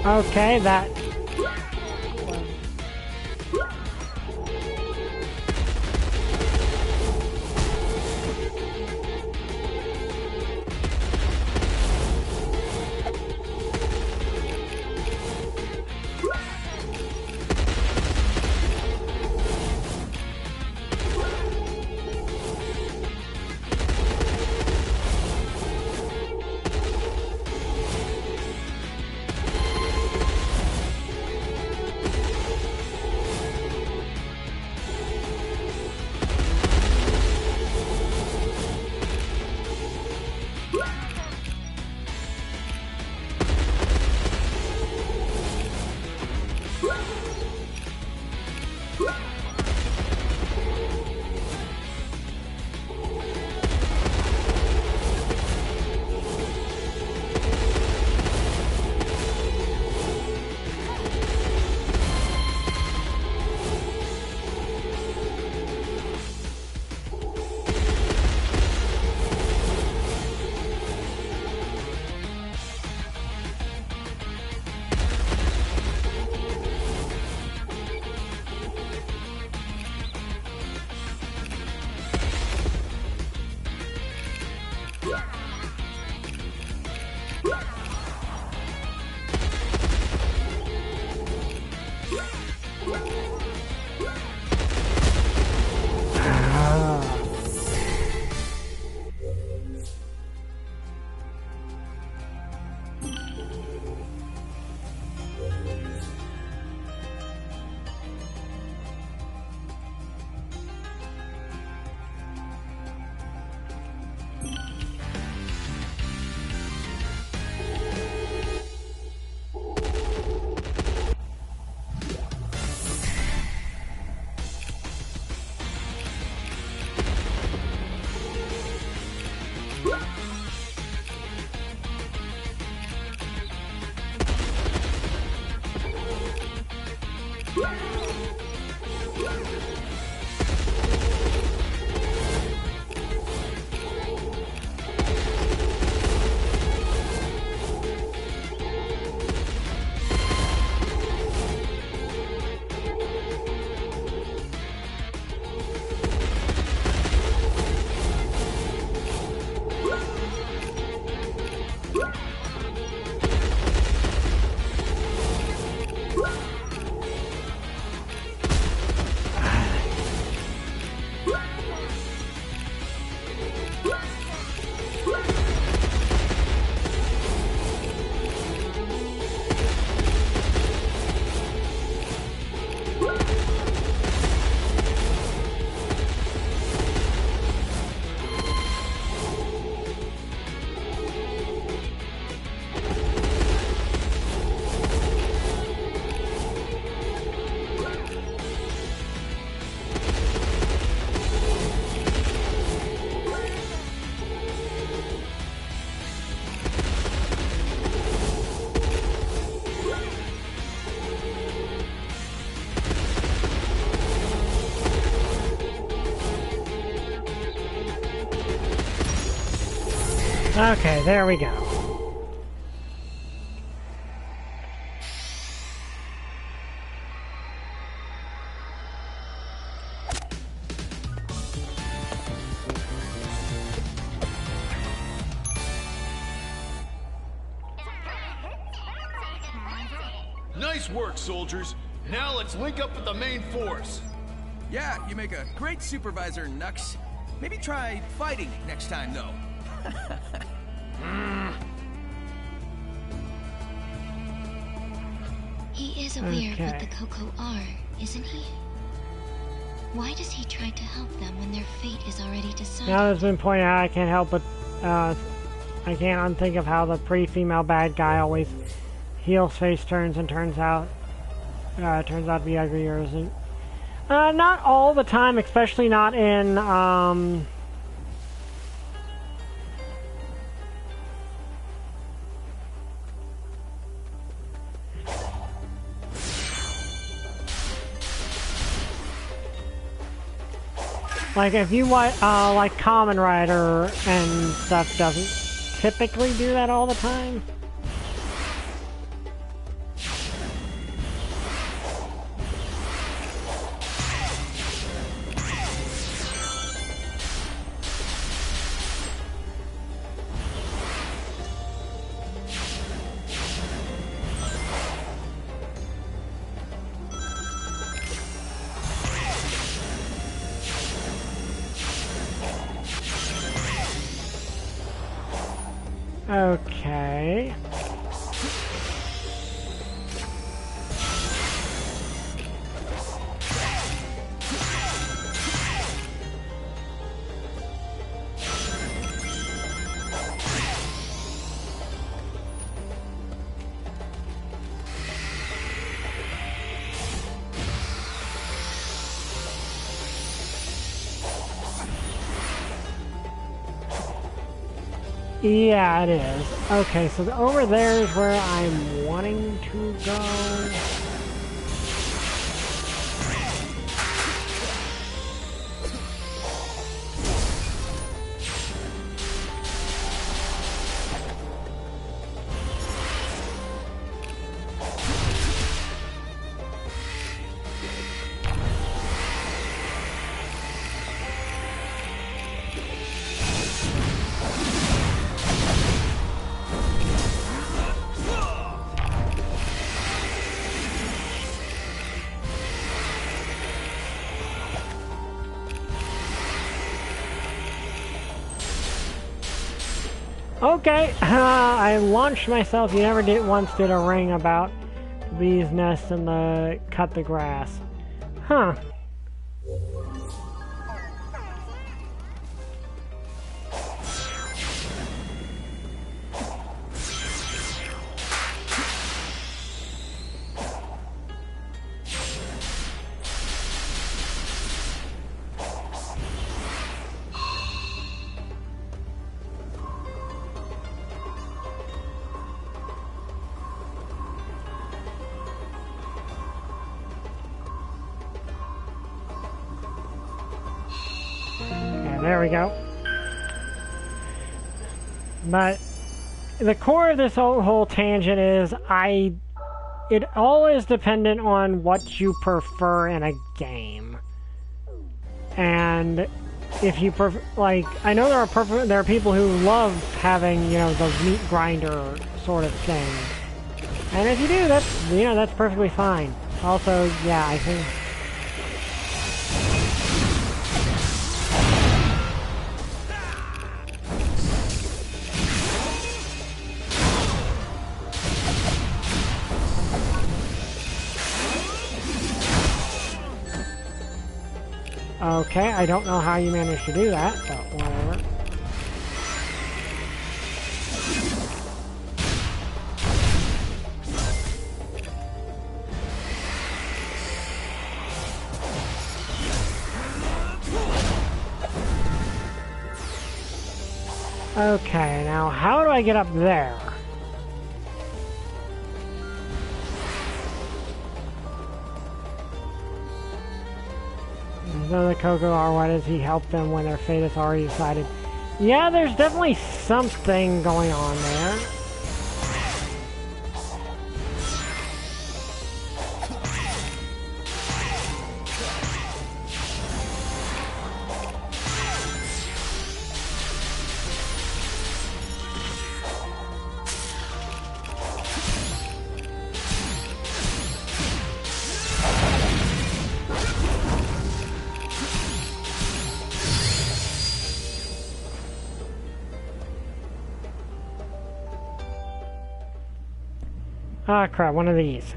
Okay, that... Okay, there we go. Nice work, soldiers. Now let's link up with the main force. Yeah, you make a great supervisor, Nux. Maybe try fighting next time, though. He is aware of what the Coco are, isn't he? Why does he try to help them when their fate is already decided? Now that's been pointed out, I can't help but, I can't unthink of how the pretty female bad guy always heals face turns and turns out to be uglier. Not all the time, especially not in, like if you like Kamen Rider and stuff doesn't typically do that all the time. Okay. Yeah, it is. Okay, so over there is where I'm wanting to go. Okay, I launched myself. You never did once did a ring about the bee's nest and the cut the grass. Huh. There we go. But the core of this whole tangent is it all is dependent on what you prefer in a game. And if you prefer, like, I know there are people who love having, you know, the meat grinder sort of thing. And if you do, that's, you know, that's perfectly fine. Also, yeah, I think okay, I don't know how you managed to do that, but whatever. Okay, now how do I get up there? So the Coco are, why does he help them when their fate is already decided? Yeah, there's definitely something going on there. Ah, crap, one of these.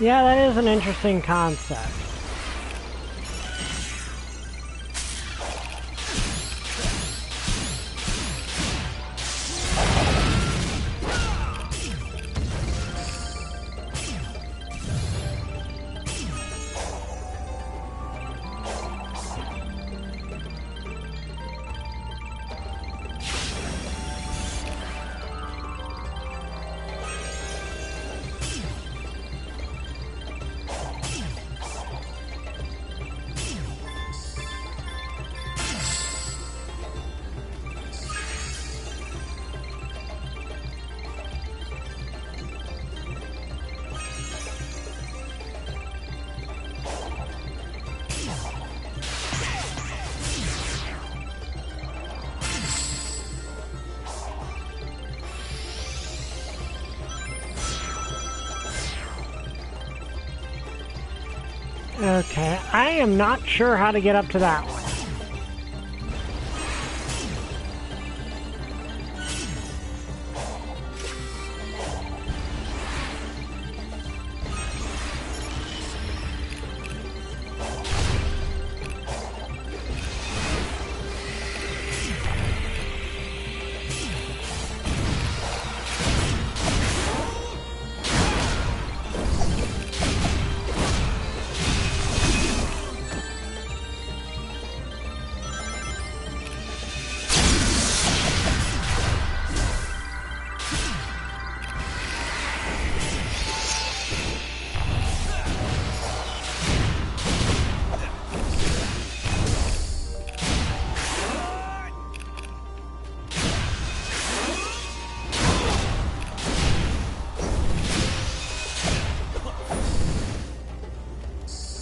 Yeah, that is an interesting concept. Okay, I am not sure how to get up to that one.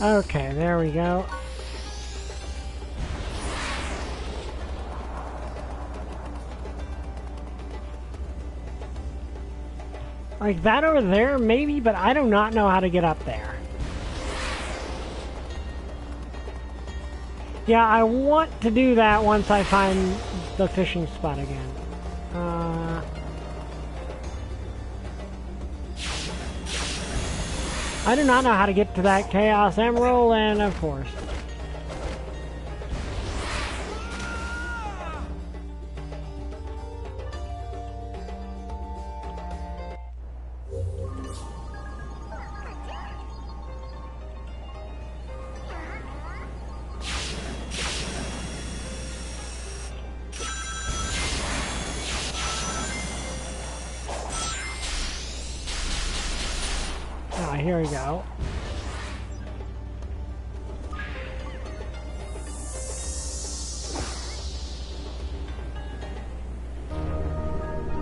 Okay, there we go. Like that over there, maybe, but I do not know how to get up there. Yeah, I want to do that once I find the fishing spot again. I do not know how to get to that Chaos Emerald, and of course. Here we go.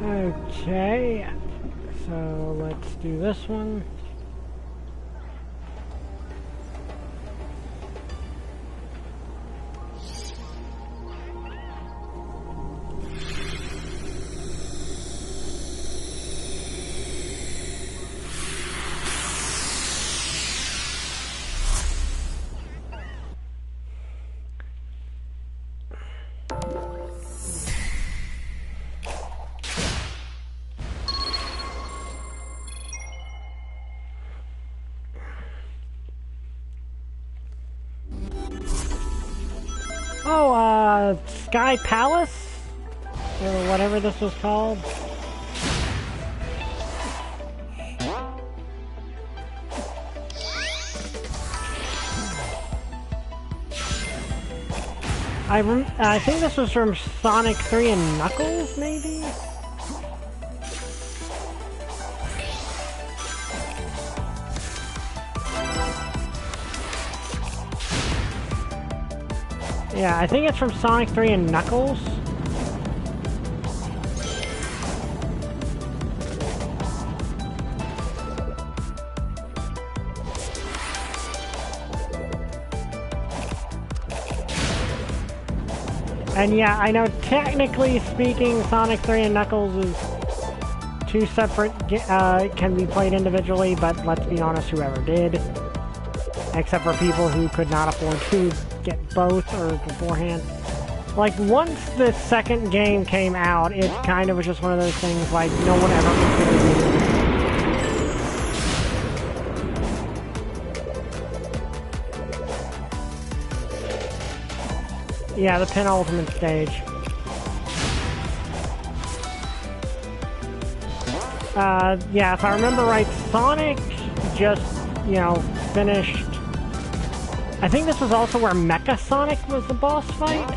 Okay, so let's do this one. Oh, Sky Palace? Or whatever this was called. I think this was from Sonic 3 and Knuckles, maybe? Yeah, I think it's from Sonic 3 and Knuckles. And yeah, I know technically speaking, Sonic 3 and Knuckles is two separate, can be played individually, but let's be honest, whoever did. Except for people who could not afford to get both or beforehand. Like, once the second game came out, it kind of was just one of those things like no one ever considered it. Yeah, the penultimate stage. Yeah, if I remember right, Sonic just, you know, finished... I think this was also where Mecha Sonic was the boss fight?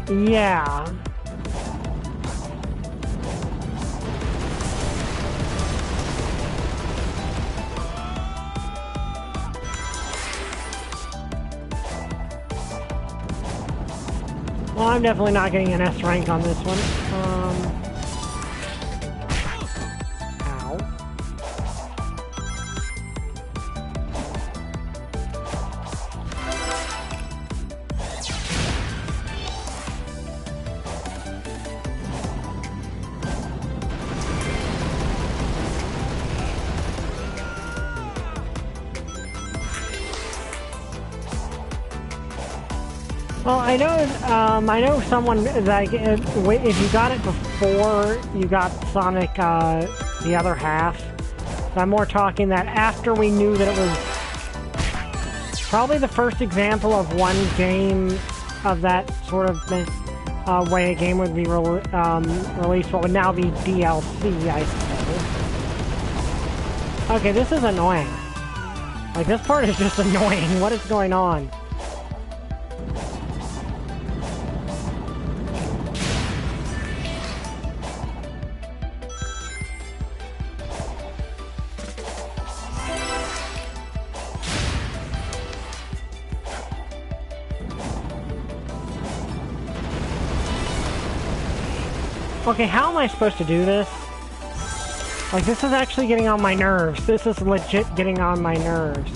Yeah. Well, I'm definitely not getting an S rank on this one. Ow. Well, I know someone, like, if you got it before you got Sonic, the other half, I'm more talking that after we knew that it was probably the first example of one game of that sort of thing. way a game would be released, what would now be DLC, I suppose. Okay, this is annoying. Like, this part is just annoying. What is going on? Okay, how am I supposed to do this? Like, this is actually getting on my nerves. This is legit getting on my nerves.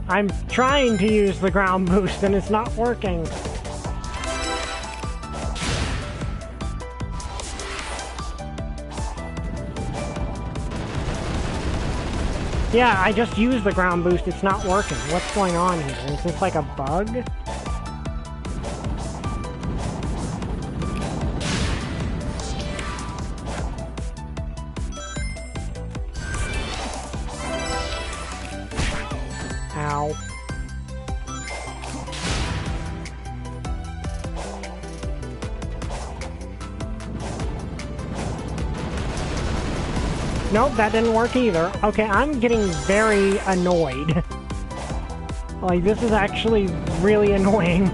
I'm trying to use the ground boost and it's not working. Yeah, I just used the ground boost. It's not working. What's going on here? Is this like a bug? Ow. Nope, that didn't work either. Okay, I'm getting very annoyed. Like, this is actually really annoying.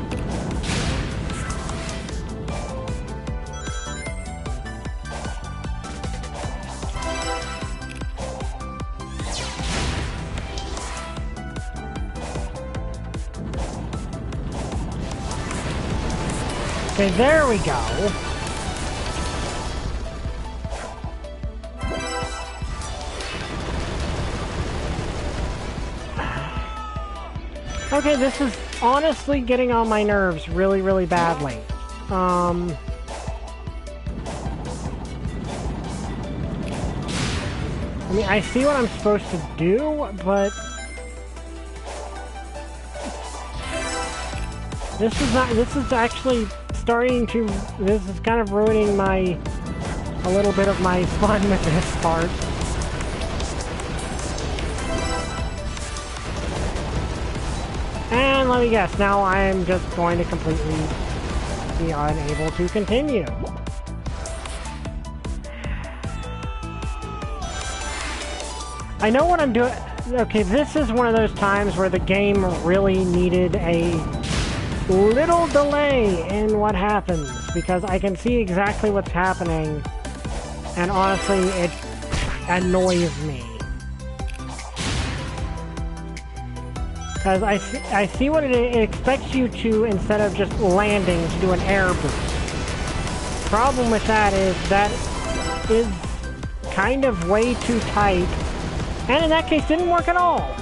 Okay, there we go. Okay, this is honestly getting on my nerves really, really badly. I mean, I see what I'm supposed to do, but this is actually starting to, this is kind of ruining a little bit of my fun with this part. And let me guess, now I am just going to completely be unable to continue. I know what I'm doing. Okay, this is one of those times where the game really needed a little delay in what happens, because I can see exactly what's happening, and honestly, it annoys me. Because I see what it expects you to, instead of just landing, to do an air boost. Problem with that is kind of way too tight, and in that case didn't work at all.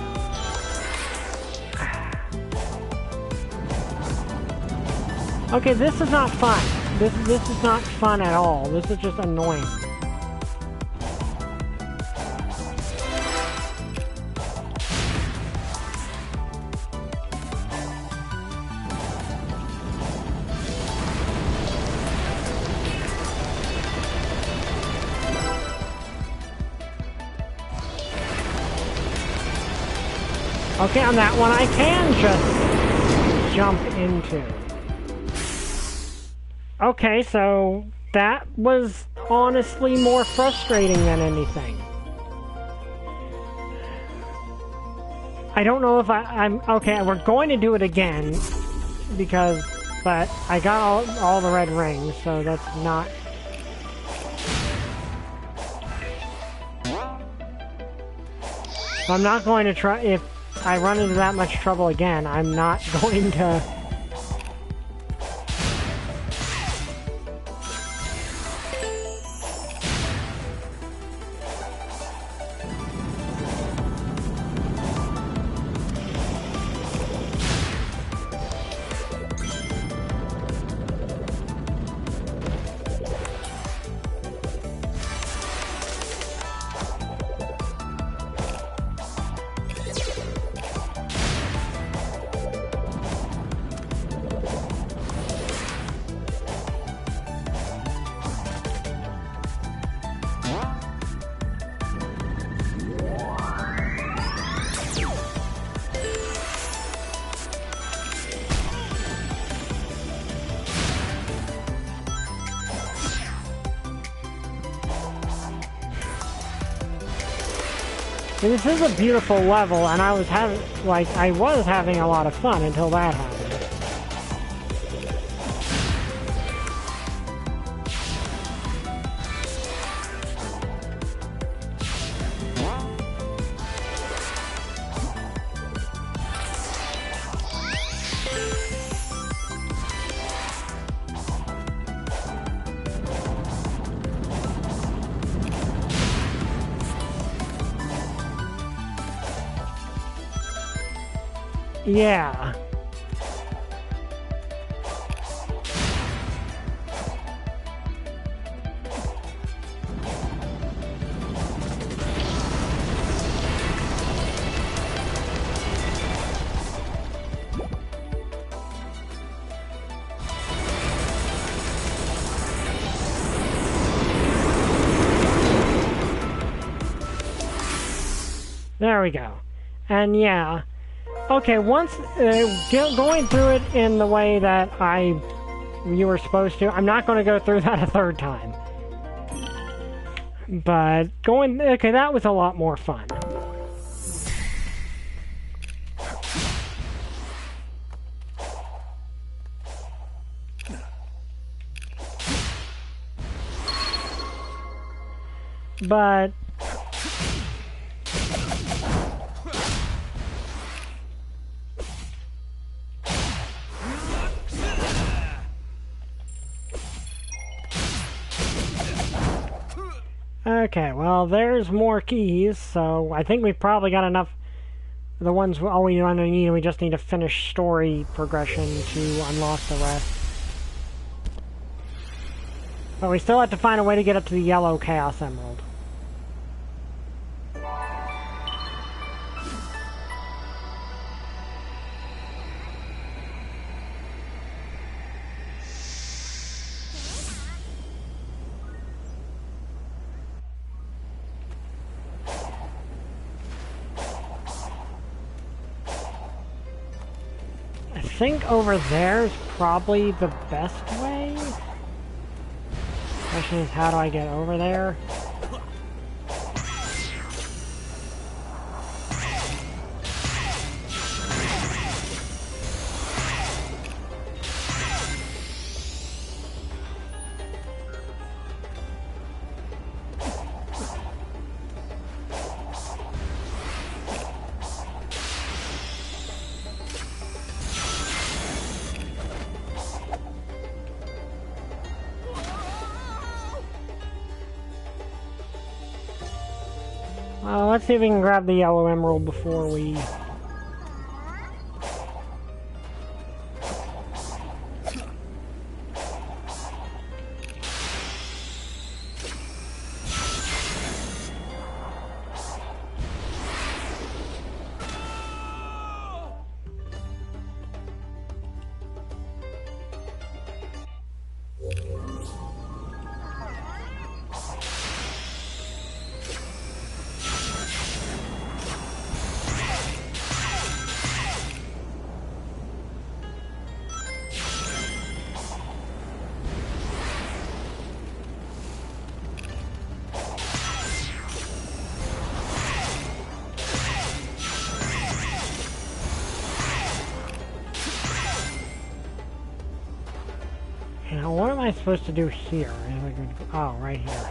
Okay, this is not fun. This is not fun at all. This is just annoying. Okay, on that one I can just jump into. Okay, so that was honestly more frustrating than anything. I don't know if I'm... Okay, we're going to do it again, but I got all the red rings, so that's not... I'm not going to try... If I run into that much trouble again, I'm not going to... And this is a beautiful level, and I was having a lot of fun until that happened. Yeah. There we go. And yeah. Okay, once going through it in the way that you were supposed to, I'm not going to go through that a third time. But okay, that was a lot more fun. But okay, well, there's more keys, so I think we've probably got enough. The ones all we need, we just need to finish story progression to unlock the rest. But we still have to find a way to get up to the yellow Chaos Emerald. I think over there is probably the best way. Question is, how do I get over there? Let's see if we can grab the yellow emerald before we... Now, what am I supposed to do here? Oh, right here.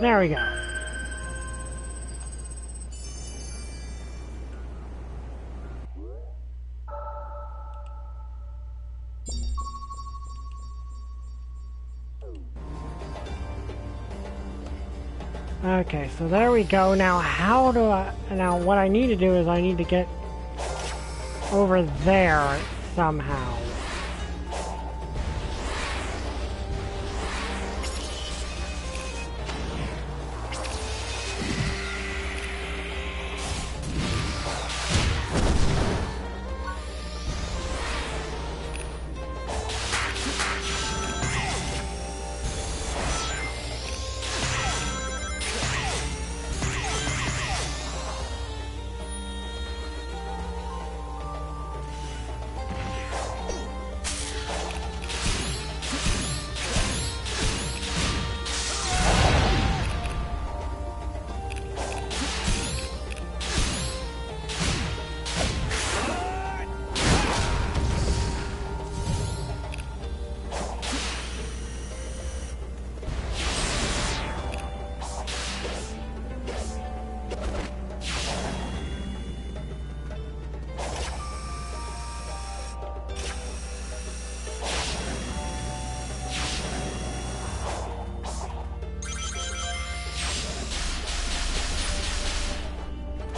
There we go. Okay, so there we go. Now what I need to do is I need to get over there somehow.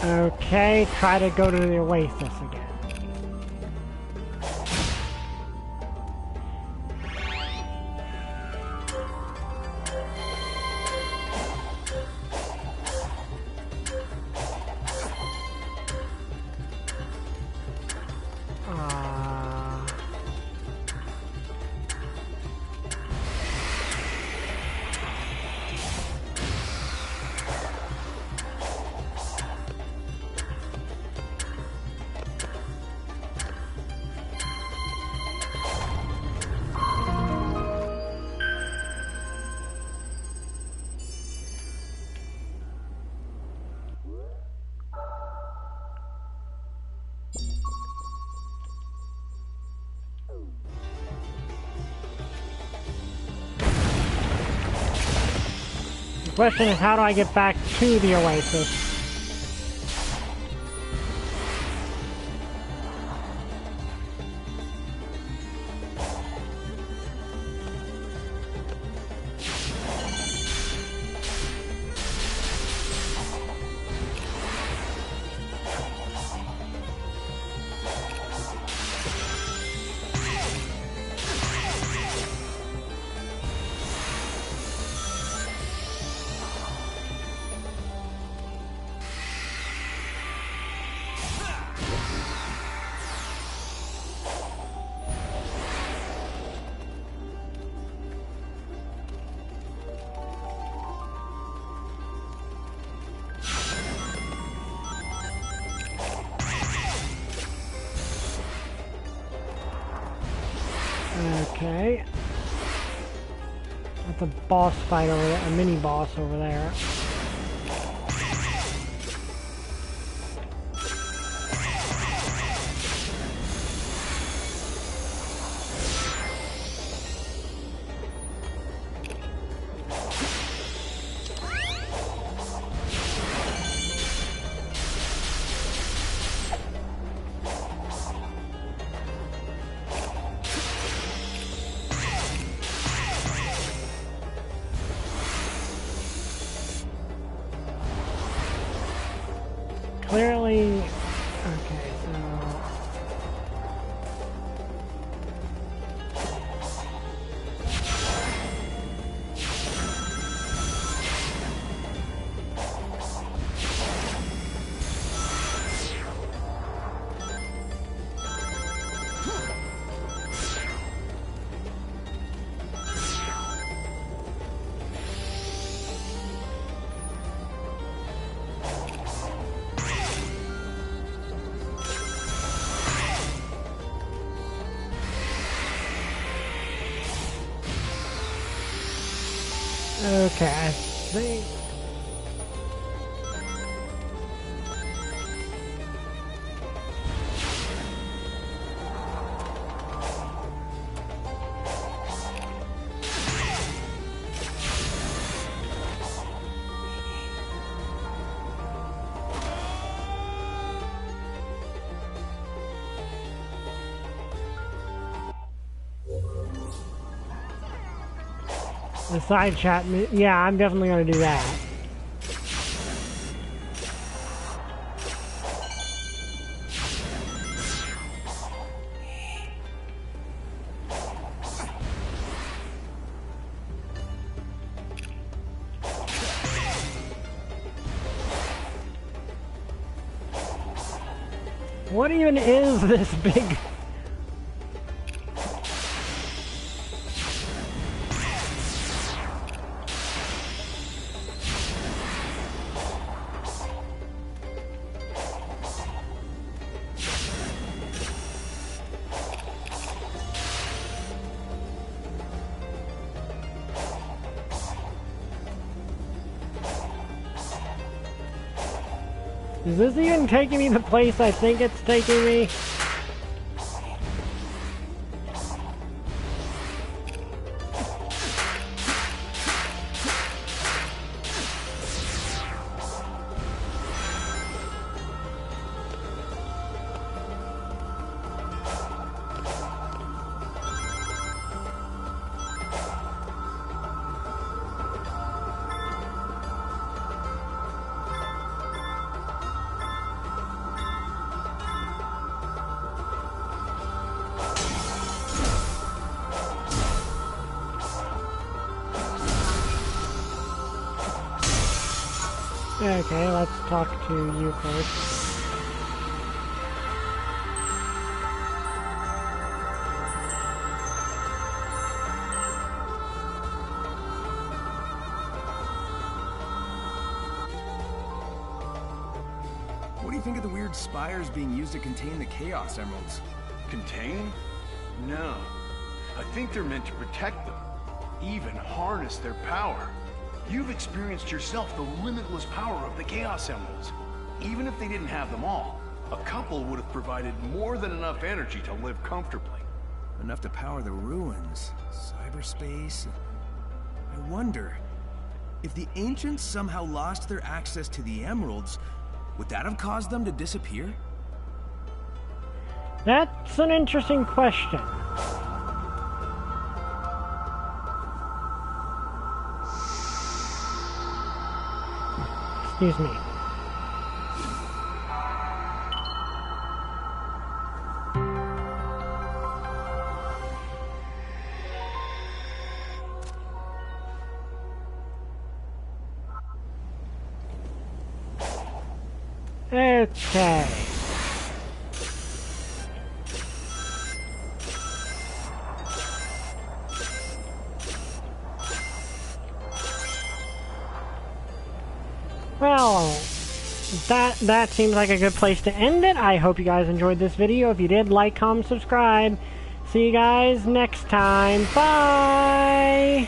Okay, try to go to the oasis again. The question is, how do I get back to the oasis? Okay. That's a boss fight over there, a mini boss over there. Clearly, okay, so... Okay, I think... The side chat, yeah, I'm definitely gonna do that. What even is this big... Is this even taking me the place I think it's taking me? Okay, let's talk to you first. What do you think of the weird spires being used to contain the Chaos Emeralds? Contain? No. I think they're meant to protect them. Even harness their power. You've experienced yourself the limitless power of the Chaos Emeralds. Even if they didn't have them all, a couple would have provided more than enough energy to live comfortably. Enough to power the ruins, cyberspace. I wonder, if the ancients somehow lost their access to the emeralds, would that have caused them to disappear? That's an interesting question. Excuse me. Okay. Well, that seems like a good place to end it. I hope you guys enjoyed this video. If you did, like, comment, subscribe. See you guys next time. Bye!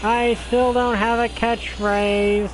I still don't have a catchphrase.